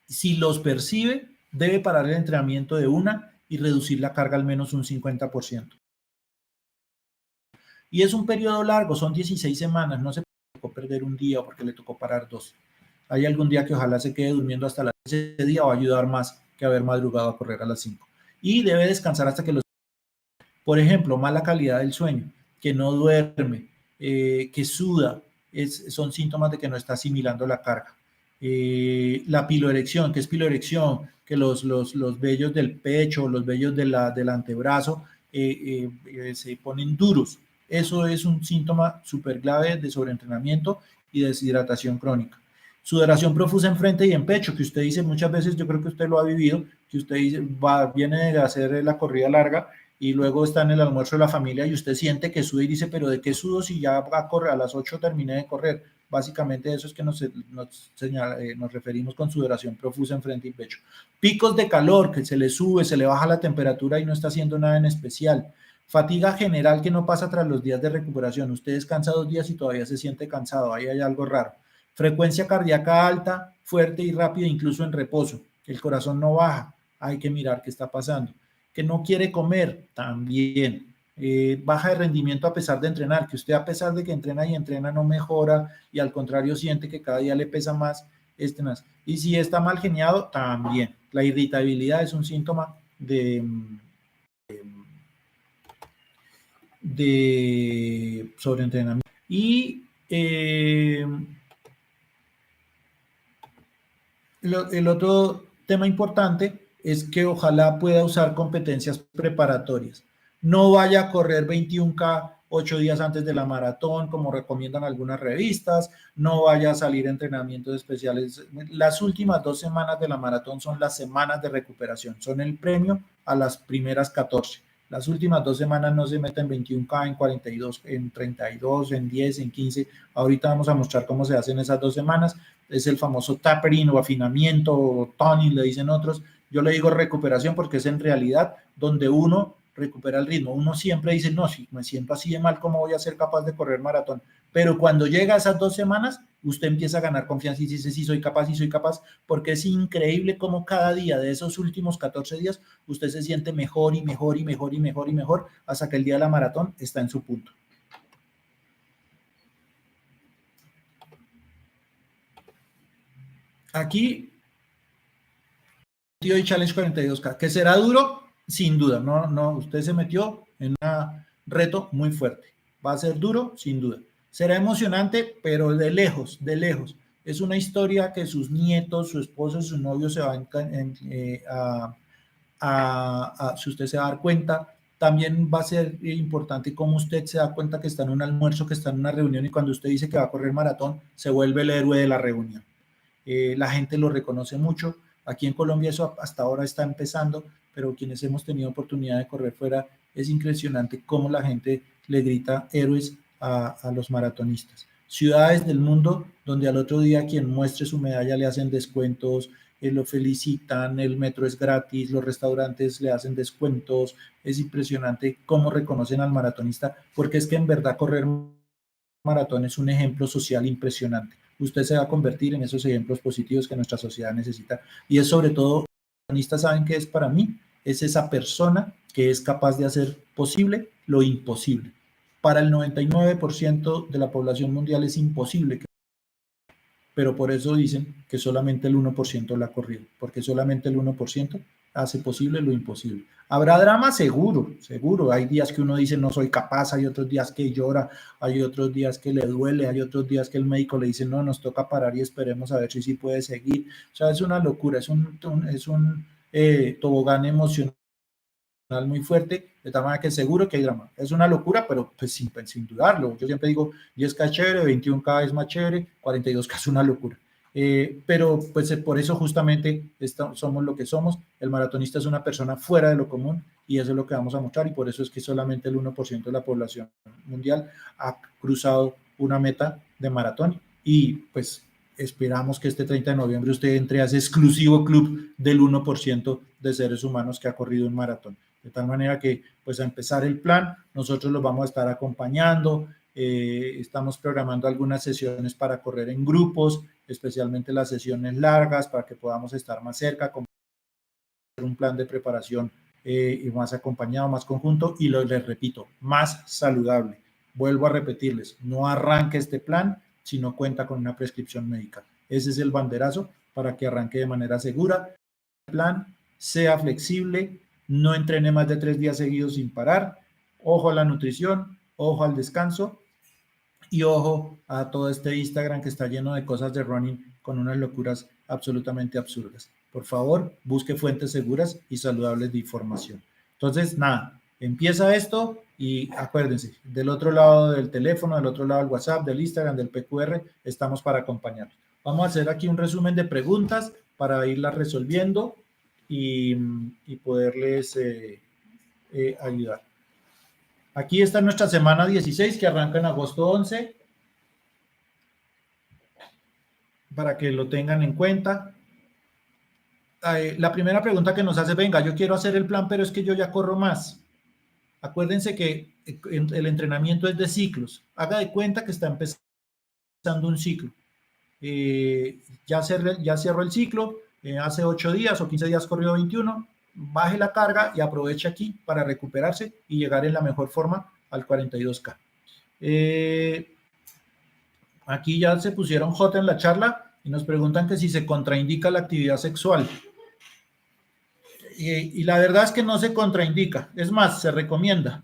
Si los percibe, debe parar el entrenamiento de una y reducir la carga al menos un 50%. Y es un periodo largo, son 16 semanas, no se puede perder un día o porque le tocó parar 2. Hay algún día que ojalá se quede durmiendo hasta ese día, va a ayudar más que haber madrugado a correr a las 5. Y debe descansar hasta que los... Por ejemplo, mala calidad del sueño, que no duerme, que suda, son síntomas de que no está asimilando la carga. La piloerección, ¿qué es piloerección? Que los vellos del pecho, los vellos del antebrazo se ponen duros. Eso es un síntoma súper grave de sobreentrenamiento y deshidratación crónica. Sudoración profusa en frente y en pecho, que usted dice muchas veces, yo creo que usted lo ha vivido, que usted dice, viene de hacer la corrida larga y luego está en el almuerzo de la familia y usted siente que suda y dice, pero ¿de qué sudo si ya va a correr? A las 8 terminé de correr. Básicamente eso es que nos referimos con sudoración profusa en frente y pecho. Picos de calor, que se le sube, se le baja la temperatura y no está haciendo nada en especial. Fatiga general que no pasa tras los días de recuperación. Usted descansa 2 días y todavía se siente cansado. Ahí hay algo raro. Frecuencia cardíaca alta, fuerte y rápida, incluso en reposo. El corazón no baja. Hay que mirar qué está pasando. Que no quiere comer, también. Baja de rendimiento a pesar de entrenar, que usted a pesar de que entrena y entrena no mejora y al contrario siente que cada día le pesa más. Y si está mal geniado, también. La irritabilidad es un síntoma de sobreentrenamiento. Y el otro tema importante es que ojalá pueda usar competencias preparatorias. No vaya a correr 21K 8 días antes de la maratón, como recomiendan algunas revistas. No vaya a salir a entrenamientos especiales. Las últimas 2 semanas de la maratón son las semanas de recuperación. Son el premio a las primeras 14. Las últimas 2 semanas no se meta en 21K, en 42, en 32, en 10, en 15. Ahorita vamos a mostrar cómo se hacen esas 2 semanas. Es el famoso tapering o afinamiento, o toning, le dicen otros. Yo le digo recuperación porque es en realidad donde uno recupera el ritmo. Uno siempre dice, no, si me siento así de mal, ¿cómo voy a ser capaz de correr maratón? Pero cuando llega a esas 2 semanas, usted empieza a ganar confianza y dice, sí, soy capaz, porque es increíble cómo cada día de esos últimos 14 días usted se siente mejor y mejor y mejor y mejor y mejor hasta que el día de la maratón está en su punto. Aquí, tío y Challenge 42K, que será duro, sin duda, no, usted se metió en un reto muy fuerte. Va a ser duro, sin duda. Será emocionante, pero de lejos, de lejos. Es una historia que sus nietos, su esposo, su novio se van si usted se va a dar cuenta. También va a ser importante cómo usted se da cuenta que está en un almuerzo, que está en una reunión y cuando usted dice que va a correr maratón, se vuelve el héroe de la reunión. La gente lo reconoce mucho. Aquí en Colombia eso hasta ahora está empezando, pero quienes hemos tenido oportunidad de correr fuera, es impresionante cómo la gente le grita héroes a los maratonistas. Ciudades del mundo donde al otro día quien muestre su medalla le hacen descuentos, lo felicitan, el metro es gratis, los restaurantes le hacen descuentos. Es impresionante cómo reconocen al maratonista, porque es que en verdad correr maratón es un ejemplo social impresionante. Usted se va a convertir en esos ejemplos positivos que nuestra sociedad necesita. Y es sobre todo, los maratonistas saben que es para mí, es esa persona que es capaz de hacer posible lo imposible. Para el 99% de la población mundial es imposible, pero por eso dicen que solamente el 1% la ha corrido, porque solamente el 1% hace posible lo imposible. ¿Habrá drama? Seguro, seguro. Hay días que uno dice no soy capaz, hay otros días que llora, hay otros días que le duele, hay otros días que el médico le dice no, nos toca parar y esperemos a ver si sí puede seguir. O sea, es una locura, es un tobogán emocional muy fuerte, de tal manera que seguro que hay drama. Es una locura, pero pues sin dudarlo. Yo siempre digo, 10K es chévere, 21K es más chévere, 42K es una locura. Pero pues por eso justamente somos lo que somos. El maratonista es una persona fuera de lo común y eso es lo que vamos a mostrar y por eso es que solamente el 1% de la población mundial ha cruzado una meta de maratón y pues esperamos que este 30 de noviembre usted entre a ese exclusivo club del 1% de seres humanos que ha corrido un maratón. De tal manera que, pues a empezar el plan, nosotros los vamos a estar acompañando, estamos programando algunas sesiones para correr en grupos, especialmente las sesiones largas, para que podamos estar más cerca, con un plan de preparación y más acompañado, más conjunto, y les repito, más saludable. Vuelvo a repetirles, no arranque este plan si no cuenta con una prescripción médica. Ese es el banderazo para que arranque de manera segura. El plan sea flexible, no entrene más de 3 días seguidos sin parar, ojo a la nutrición, ojo al descanso y ojo a todo este Instagram que está lleno de cosas de running con unas locuras absolutamente absurdas. Por favor, busque fuentes seguras y saludables de información. Entonces, nada, empieza esto y acuérdense, del otro lado del teléfono, del otro lado del WhatsApp, del Instagram, del PQR, estamos para acompañarlos. Vamos a hacer aquí un resumen de preguntas para irlas resolviendo y poderles ayudar. Aquí está nuestra semana 16 que arranca en agosto 11 para que lo tengan en cuenta. La primera pregunta que nos hace, venga, yo quiero hacer el plan, pero es que yo ya corro más. Acuérdense que el entrenamiento es de ciclos. Haga de cuenta que está empezando un ciclo. Ya cerró el ciclo, hace 8 días o 15 días corrió 21, baje la carga y aproveche aquí para recuperarse y llegar en la mejor forma al 42K. Aquí ya se pusieron J en la charla y nos preguntan que si se contraindica la actividad sexual. Y la verdad es que no se contraindica, es más, se recomienda.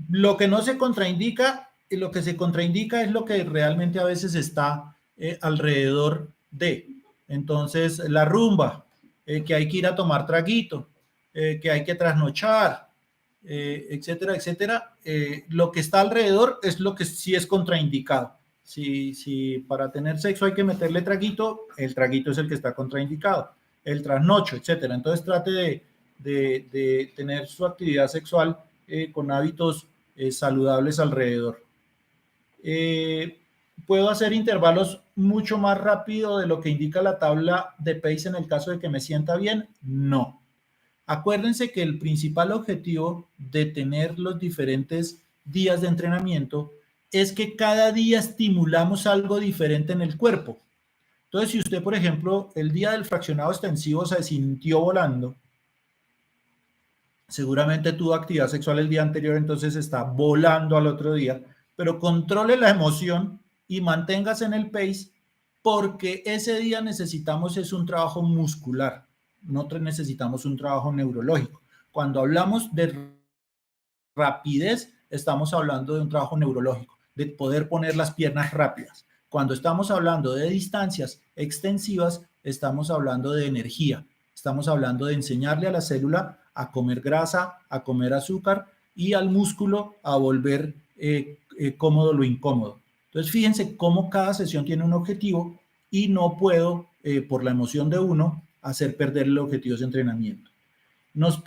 Lo que no se contraindica y lo que se contraindica es lo que realmente a veces está alrededor de. Entonces, la rumba, que hay que ir a tomar traguito, que hay que trasnochar, etcétera, etcétera. Lo que está alrededor es lo que sí es contraindicado. Si para tener sexo hay que meterle traguito, el traguito es el que está contraindicado. El trasnocho, etcétera. Entonces trate de tener su actividad sexual con hábitos saludables alrededor. ¿Puedo hacer intervalos mucho más rápido de lo que indica la tabla de pace en el caso de que me sienta bien? No. Acuérdense que el principal objetivo de tener los diferentes días de entrenamiento es que cada día estimulamos algo diferente en el cuerpo. Entonces, si usted, por ejemplo, el día del fraccionado extensivo se sintió volando, seguramente tuvo actividad sexual el día anterior, entonces está volando al otro día, pero controle la emoción y manténgase en el pace porque ese día necesitamos es un trabajo muscular, no necesitamos un trabajo neurológico. Cuando hablamos de rapidez, estamos hablando de un trabajo neurológico, de poder poner las piernas rápidas. Cuando estamos hablando de distancias extensivas, estamos hablando de energía, estamos hablando de enseñarle a la célula a comer grasa, a comer azúcar y al músculo a volver cómodo lo incómodo. Entonces, fíjense cómo cada sesión tiene un objetivo y no puedo, por la emoción de uno, hacer perder el objetivo de entrenamiento. Nos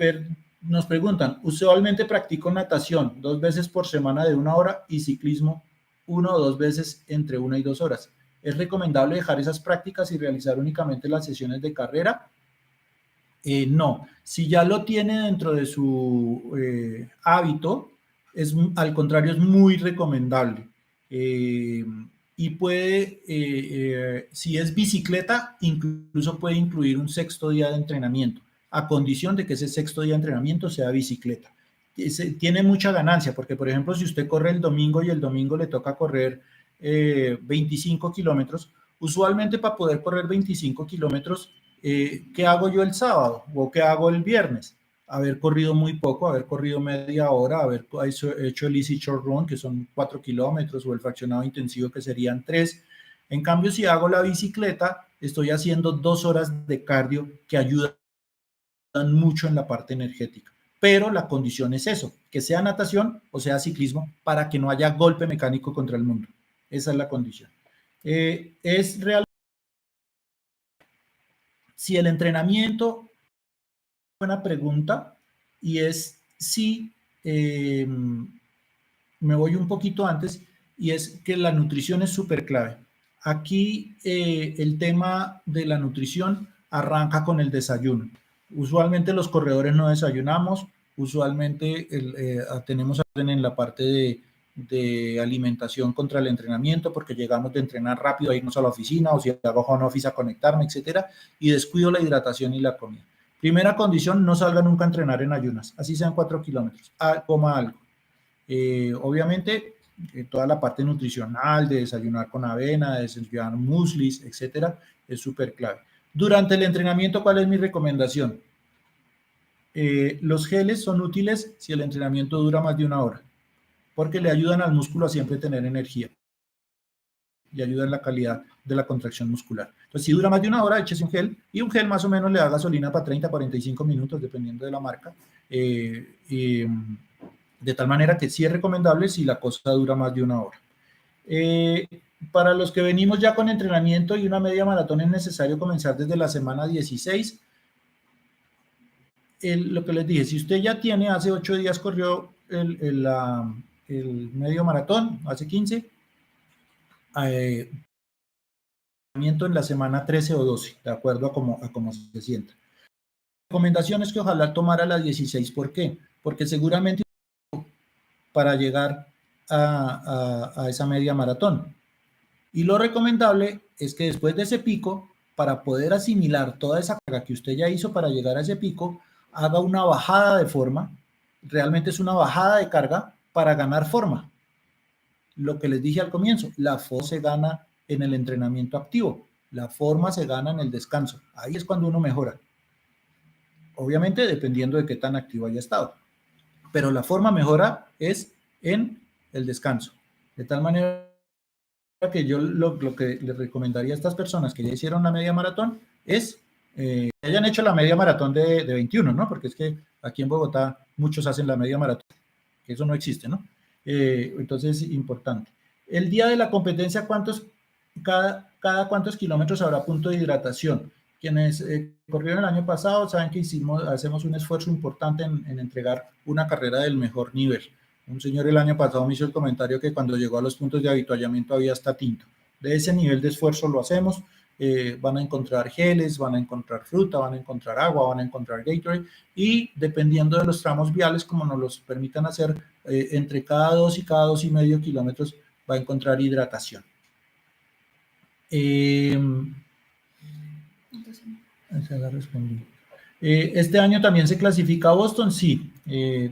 preguntan, usualmente practico natación 2 veces por semana de 1 hora y ciclismo 1 o 2 veces entre 1 y 2 horas. ¿Es recomendable dejar esas prácticas y realizar únicamente las sesiones de carrera? No, si ya lo tiene dentro de su hábito, al contrario, es muy recomendable. Y puede, si es bicicleta, incluso puede incluir un 6º día de entrenamiento, a condición de que ese 6º día de entrenamiento sea bicicleta. Tiene mucha ganancia, porque por ejemplo, si usted corre el domingo y el domingo le toca correr 25 kilómetros, usualmente para poder correr 25 kilómetros, ¿qué hago yo el sábado o qué hago el viernes? Haber corrido muy poco, haber corrido media hora, haber hecho el Easy Short Run, que son 4 kilómetros, o el fraccionado intensivo, que serían 3. En cambio, si hago la bicicleta, estoy haciendo 2 horas de cardio que ayudan mucho en la parte energética. Pero la condición es eso, que sea natación o sea ciclismo, para que no haya golpe mecánico contra el mundo. Esa es la condición. Es realmente, si el entrenamiento, buena pregunta, y es si me voy un poquito antes, y es que la nutrición es súper clave. Aquí el tema de la nutrición arranca con el desayuno. Usualmente los corredores no desayunamos, usualmente tenemos orden en la parte de alimentación contra el entrenamiento, porque llegamos de entrenar rápido a irnos a la oficina, o si hago home office a conectarme, etcétera, y descuido la hidratación y la comida. Primera condición, no salga nunca a entrenar en ayunas, así sean 4 kilómetros, coma algo. Obviamente, toda la parte nutricional, de desayunar con avena, de desayunar mueslis, etcétera, es súper clave. Durante el entrenamiento, ¿cuál es mi recomendación? Los geles son útiles si el entrenamiento dura más de 1 hora, porque le ayudan al músculo a siempre tener energía y ayudan en la calidad de la contracción muscular. Entonces, si dura más de 1 hora, échese un gel, y un gel más o menos le da gasolina para 30, 45 minutos, dependiendo de la marca. De tal manera que sí es recomendable si la cosa dura más de 1 hora. Para los que venimos ya con entrenamiento y una media maratón, es necesario comenzar desde la semana 16. Lo que les dije, si usted ya tiene, hace 8 días corrió el medio maratón, hace 15, en la semana 13 o 12, de acuerdo a cómo se sienta. La recomendación es que ojalá tomara la 16. ¿Por qué? Porque seguramente para llegar a esa media maratón. Y lo recomendable es que después de ese pico, para poder asimilar toda esa carga que usted ya hizo para llegar a ese pico, haga una bajada de forma. Realmente es una bajada de carga para ganar forma. Lo que les dije al comienzo, la forma se gana en el entrenamiento activo, la forma se gana en el descanso. Ahí es cuando uno mejora. Obviamente dependiendo de qué tan activo haya estado. Pero la forma mejora es en el descanso. De tal manera que yo lo que les recomendaría a estas personas que ya hicieron la media maratón es que hayan hecho la media maratón de 21, ¿no? Porque es que aquí en Bogotá muchos hacen la media maratón, que eso no existe, ¿no? Entonces, importante. El día de la competencia, cada cuántos kilómetros habrá punto de hidratación? quienes corrieron el año pasado saben que hacemos un esfuerzo importante en entregar una carrera del mejor nivel. Un señor el año pasado me hizo el comentario que cuando llegó a los puntos de avituallamiento había hasta tinto. De ese nivel de esfuerzo lo hacemos. Van a encontrar geles, van a encontrar fruta, van a encontrar agua, van a encontrar Gatorade y dependiendo de los tramos viales, como nos los permitan hacer, entre cada 2 y cada 2,5 kilómetros va a encontrar hidratación. Este año también se clasifica a Boston, sí,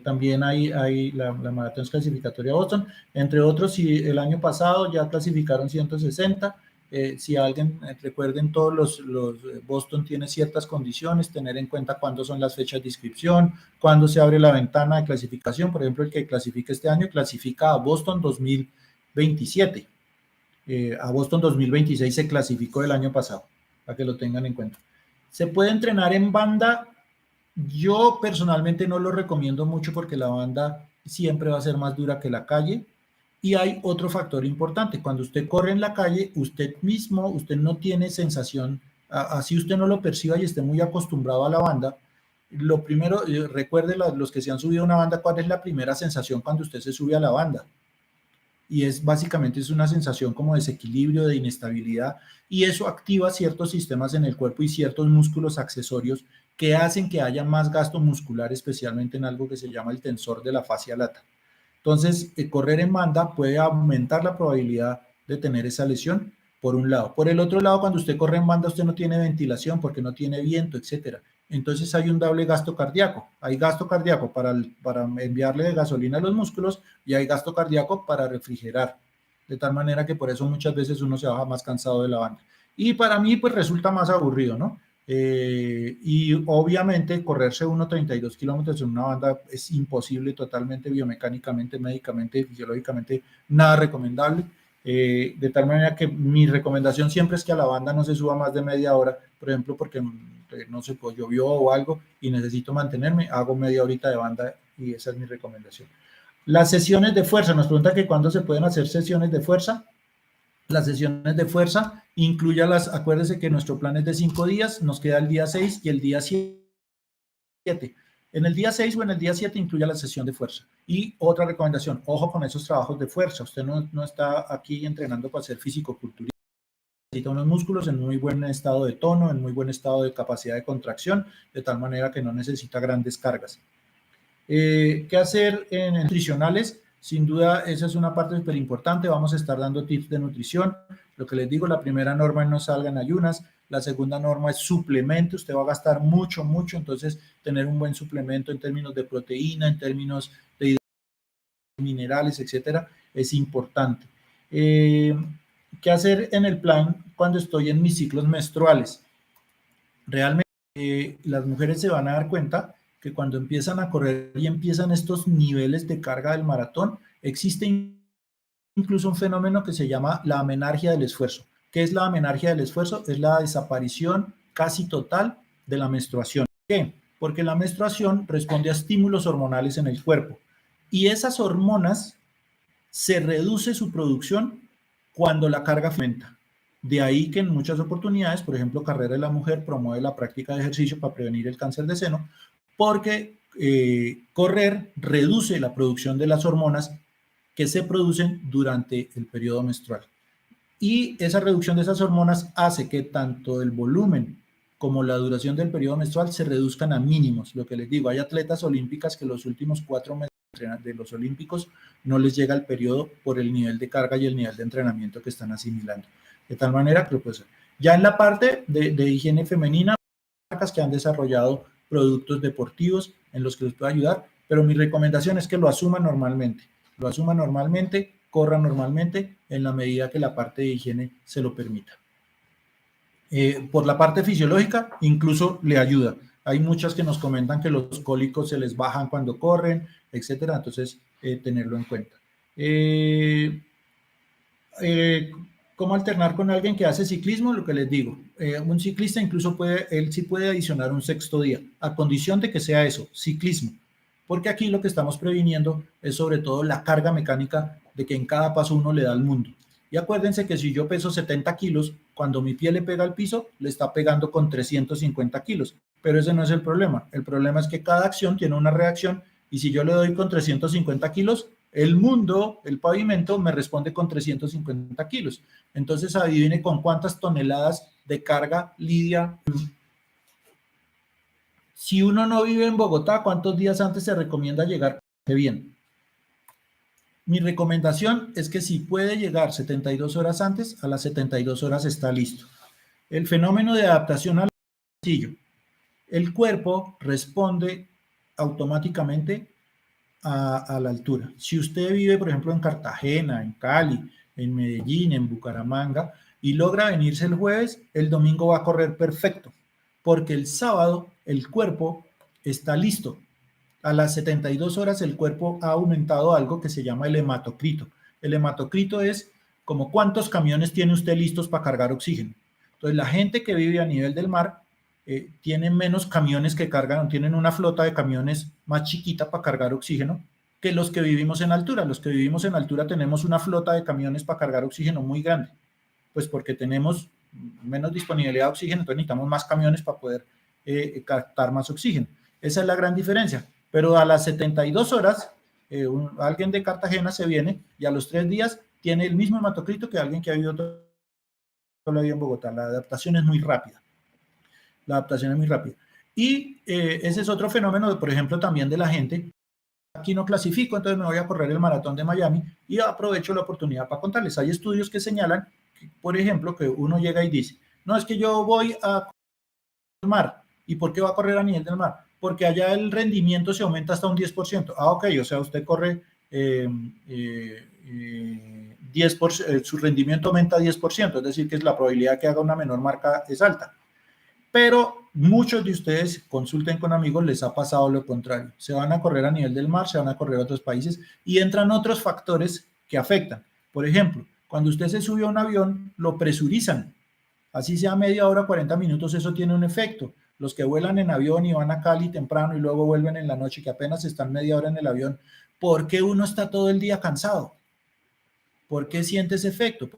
también hay la maratón clasificatoria a Boston, entre otros, si el año pasado ya clasificaron 160, si alguien, recuerden todos los Boston tiene ciertas condiciones, tener en cuenta cuándo son las fechas de inscripción, cuándo se abre la ventana de clasificación, por ejemplo, el que clasifica este año clasifica a Boston 2027, a Boston 2026 se clasificó el año pasado, para que lo tengan en cuenta. ¿Se puede entrenar en banda? Yo personalmente no lo recomiendo mucho porque la banda siempre va a ser más dura que la calle. Y hay otro factor importante. Cuando usted corre en la calle, usted mismo, usted no tiene sensación, así usted no lo perciba y esté muy acostumbrado a la banda. Lo primero, recuerde los que se han subido a una banda, ¿cuál es la primera sensación cuando usted se sube a la banda? Y básicamente es una sensación como de desequilibrio, de inestabilidad, y eso activa ciertos sistemas en el cuerpo y ciertos músculos accesorios que hacen que haya más gasto muscular, especialmente en algo que se llama el tensor de la fascia lata. Entonces, correr en banda puede aumentar la probabilidad de tener esa lesión, por un lado. Por el otro lado, cuando usted corre en banda, usted no tiene ventilación porque no tiene viento, etcétera. Entonces hay un doble gasto cardíaco. Hay gasto cardíaco para enviarle gasolina a los músculos y hay gasto cardíaco para refrigerar. De tal manera que por eso muchas veces uno se baja más cansado de la banda. Y para mí, pues resulta más aburrido, ¿no? Y obviamente correrse 1,32 kilómetros en una banda es imposible, totalmente biomecánicamente, médicamente, fisiológicamente, nada recomendable. De tal manera que mi recomendación siempre es que a la banda no se suba más de media hora, por ejemplo, porque no sé, pues llovió o algo y necesito mantenerme, hago media horita de banda y esa es mi recomendación. Las sesiones de fuerza, nos pregunta que cuándo se pueden hacer sesiones de fuerza. Las sesiones de fuerza, acuérdense que nuestro plan es de 5 días, nos queda el día 6 y el día 7. En el día 6 o en el día 7 incluya la sesión de fuerza. Y otra recomendación, ojo con esos trabajos de fuerza, usted no está aquí entrenando para ser físico-culturista, necesita unos músculos en muy buen estado de tono, en muy buen estado de capacidad de contracción, de tal manera que no necesita grandes cargas. ¿Qué hacer en nutricionales? Sin duda, esa es una parte súper importante. Vamos a estar dando tips de nutrición. Lo que les digo, la primera norma es no salgan ayunas. La segunda norma es suplemento. Usted va a gastar mucho. Entonces, tener un buen suplemento en términos de proteína, en términos de minerales, etcétera, es importante. ¿Qué hacer en el plan cuando estoy en mis ciclos menstruales? Realmente, las mujeres se van a dar cuenta que cuando empiezan a correr y empiezan estos niveles de carga del maratón, existe incluso un fenómeno que se llama la amenargia del esfuerzo. ¿Qué es la amenargia del esfuerzo? Es la desaparición casi total de la menstruación. ¿Por qué? Porque la menstruación responde a estímulos hormonales en el cuerpo y esas hormonas se reduce su producción cuando la carga aumenta. De ahí que en muchas oportunidades, por ejemplo, Carrera de la Mujer promueve la práctica de ejercicio para prevenir el cáncer de seno, porque correr reduce la producción de las hormonas que se producen durante el periodo menstrual. Y esa reducción de esas hormonas hace que tanto el volumen como la duración del periodo menstrual se reduzcan a mínimos. Lo que les digo, hay atletas olímpicas que los últimos 4 meses de los olímpicos no les llega el periodo por el nivel de carga y el nivel de entrenamiento que están asimilando. De tal manera que pues, ya en la parte de higiene femenina, marcas que han desarrollado productos deportivos en los que les puede ayudar, pero mi recomendación es que lo asuman normalmente, corran normalmente en la medida que la parte de higiene se lo permita. Por la parte fisiológica, incluso le ayuda. Hay muchas que nos comentan que los cólicos se les bajan cuando corren, etcétera, entonces tenerlo en cuenta. ¿Cómo alternar con alguien que hace ciclismo? Lo que les digo, un ciclista incluso él sí puede adicionar un 6º día, a condición de que sea eso, ciclismo, porque aquí lo que estamos previniendo es sobre todo la carga mecánica de que en cada paso uno le da al mundo. Y acuérdense que si yo peso 70 kilos, Cuando mi pie le pega al piso, le está pegando con 350 kilos. Pero ese no es el problema. El problema es que cada acción tiene una reacción y si yo le doy con 350 kilos, el mundo, el pavimento, me responde con 350 kilos. Entonces, adivine con cuántas toneladas de carga lidia. Si uno no vive en Bogotá, ¿cuántos días antes se recomienda llegar bien? Mi recomendación es que si puede llegar 72 horas antes, a las 72 horas está listo. El fenómeno de adaptación al sencillo. El cuerpo responde automáticamente a la altura. Si usted vive, por ejemplo, en Cartagena, en Cali, en Medellín, en Bucaramanga, y logra venirse el jueves, el domingo va a correr perfecto, porque el sábado el cuerpo está listo. A las 72 horas el cuerpo ha aumentado algo que se llama el hematocrito. El hematocrito es como cuántos camiones tiene usted listos para cargar oxígeno. Entonces, la gente que vive a nivel del mar tiene menos camiones que cargan, tienen una flota de camiones más chiquita para cargar oxígeno que los que vivimos en altura. Los que vivimos en altura tenemos una flota de camiones para cargar oxígeno muy grande, pues porque tenemos menos disponibilidad de oxígeno, entonces necesitamos más camiones para poder captar más oxígeno. Esa es la gran diferencia. Pero a las 72 horas, alguien de Cartagena se viene y a los 3 días tiene el mismo hematocrito que alguien que ha vivido toda la vida en Bogotá. La adaptación es muy rápida. La adaptación es muy rápida. Y ese es otro fenómeno, por ejemplo, también de la gente. Aquí no clasifico, entonces me voy a correr el maratón de Miami y aprovecho la oportunidad para contarles. Hay estudios que señalan, por ejemplo, que uno llega y dice, no, es que yo voy a mar. ¿Y por qué va a correr a nivel del mar? Porque allá el rendimiento se aumenta hasta un 10%. Ah, ok, o sea, usted corre 10%, su rendimiento aumenta 10%, es decir, que la probabilidad que haga una menor marca es alta. Pero muchos de ustedes, consulten con amigos, les ha pasado lo contrario. Se van a correr a nivel del mar, se van a correr a otros países y entran otros factores que afectan. Por ejemplo, cuando usted se sube a un avión, lo presurizan. Así sea media hora, 40 minutos, eso tiene un efecto. Los que vuelan en avión y van a Cali temprano y luego vuelven en la noche, que apenas están media hora en el avión, ¿por qué uno está todo el día cansado? ¿Por qué siente ese efecto?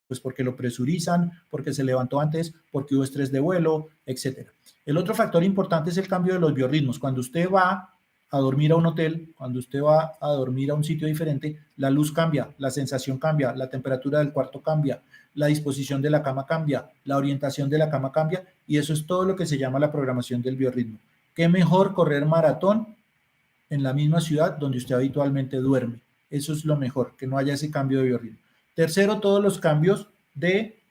Pues porque lo presurizan, porque se levantó antes, porque hubo estrés de vuelo, etc. El otro factor importante es el cambio de los biorritmos. Cuando usted va a dormir a un hotel, cuando usted va a dormir a un sitio diferente, la luz cambia, la sensación cambia, la temperatura del cuarto cambia, la disposición de la cama cambia, la orientación de la cama cambia, y eso es todo lo que se llama la programación del biorritmo. ¿Qué mejor correr maratón en la misma ciudad donde usted habitualmente duerme? Eso es lo mejor, que no haya ese cambio de biorritmo. Tercero, todos los cambios de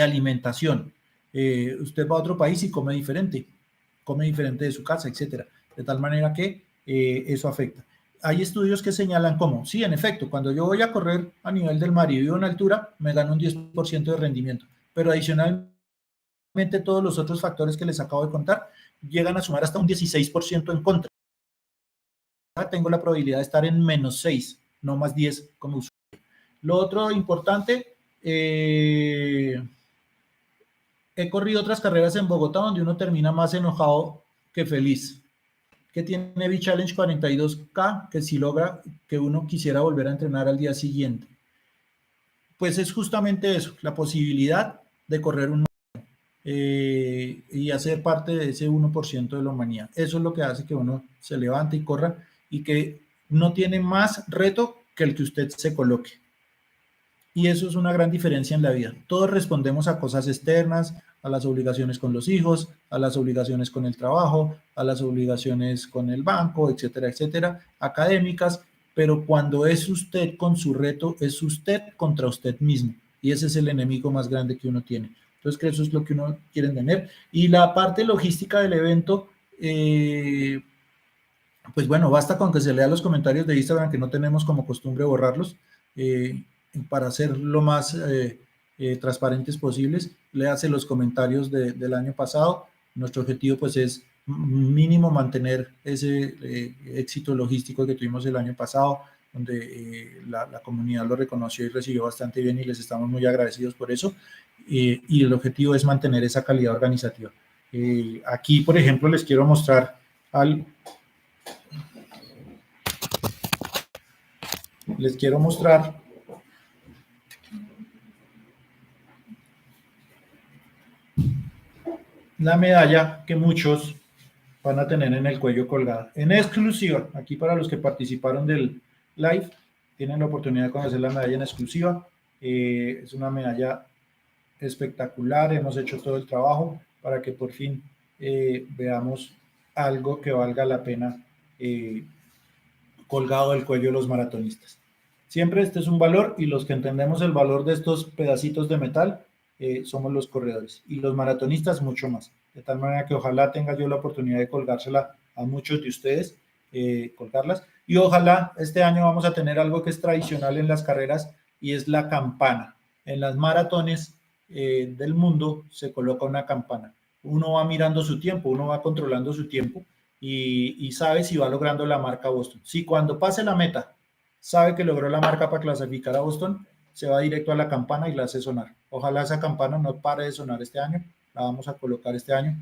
alimentación. Usted va a otro país y come diferente de su casa, etcétera. De tal manera que eso afecta. Hay estudios que señalan cómo, sí, en efecto, cuando yo voy a correr a nivel del mar y vivo en altura, me gano un 10% de rendimiento, pero adicionalmente todos los otros factores que les acabo de contar llegan a sumar hasta un 16% en contra. Tengo la probabilidad de estar en menos 6, no más 10 como usuario. Lo otro importante, he corrido otras carreras en Bogotá donde uno termina más enojado que feliz. ¿Qué tiene V-Challenge 42K? Que si logra que uno quisiera volver a entrenar al día siguiente. Pues es justamente eso, la posibilidad de correr un y hacer parte de ese 1% de la humanidad. Eso es lo que hace que uno se levante y corra y que no tiene más reto que el que usted se coloque. Y eso es una gran diferencia en la vida. Todos respondemos a cosas externas, a las obligaciones con los hijos, a las obligaciones con el trabajo, a las obligaciones con el banco, etcétera, etcétera, académicas, pero cuando es usted con su reto, es usted contra usted mismo. Y ese es el enemigo más grande que uno tiene. Entonces, que eso es lo que uno quiere tener. Y la parte logística del evento, pues bueno, basta con que se lea los comentarios de Instagram, que no tenemos como costumbre borrarlos, para ser lo más transparentes posibles. Léase los comentarios del año pasado. Nuestro objetivo pues es mínimo mantener ese éxito logístico que tuvimos el año pasado, donde la comunidad lo reconoció y recibió bastante bien y les estamos muy agradecidos por eso. Y el objetivo es mantener esa calidad organizativa. Aquí, por ejemplo, les quiero mostrar la medalla que muchos van a tener en el cuello colgada. En exclusiva, aquí para los que participaron del live, tienen la oportunidad de conocer la medalla en exclusiva. Es una medalla espectacular, hemos hecho todo el trabajo para que por fin veamos algo que valga la pena colgado del cuello de los maratonistas. Siempre este es un valor y los que entendemos el valor de estos pedacitos de metal somos los corredores y los maratonistas mucho más. De tal manera que ojalá tenga yo la oportunidad de colgársela a muchos de ustedes, colgarlas. Y ojalá este año vamos a tener algo que es tradicional en las carreras y es la campana. En las maratones del mundo se coloca una campana. Uno va mirando su tiempo, uno va controlando su tiempo y sabe si va logrando la marca Boston. Si cuando pase la meta sabe que logró la marca para clasificar a Boston, se va directo a la campana y la hace sonar. Ojalá esa campana no pare de sonar este año, la vamos a colocar este año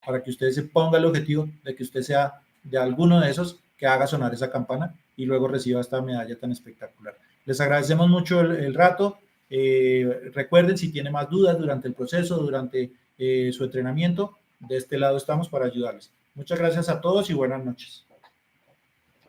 para que usted se ponga el objetivo de que usted sea de alguno de esos que haga sonar esa campana y luego reciba esta medalla tan espectacular. Les agradecemos mucho el rato. Recuerden, si tiene más dudas durante el proceso, durante su entrenamiento, de este lado estamos para ayudarles. Muchas gracias a todos y buenas noches.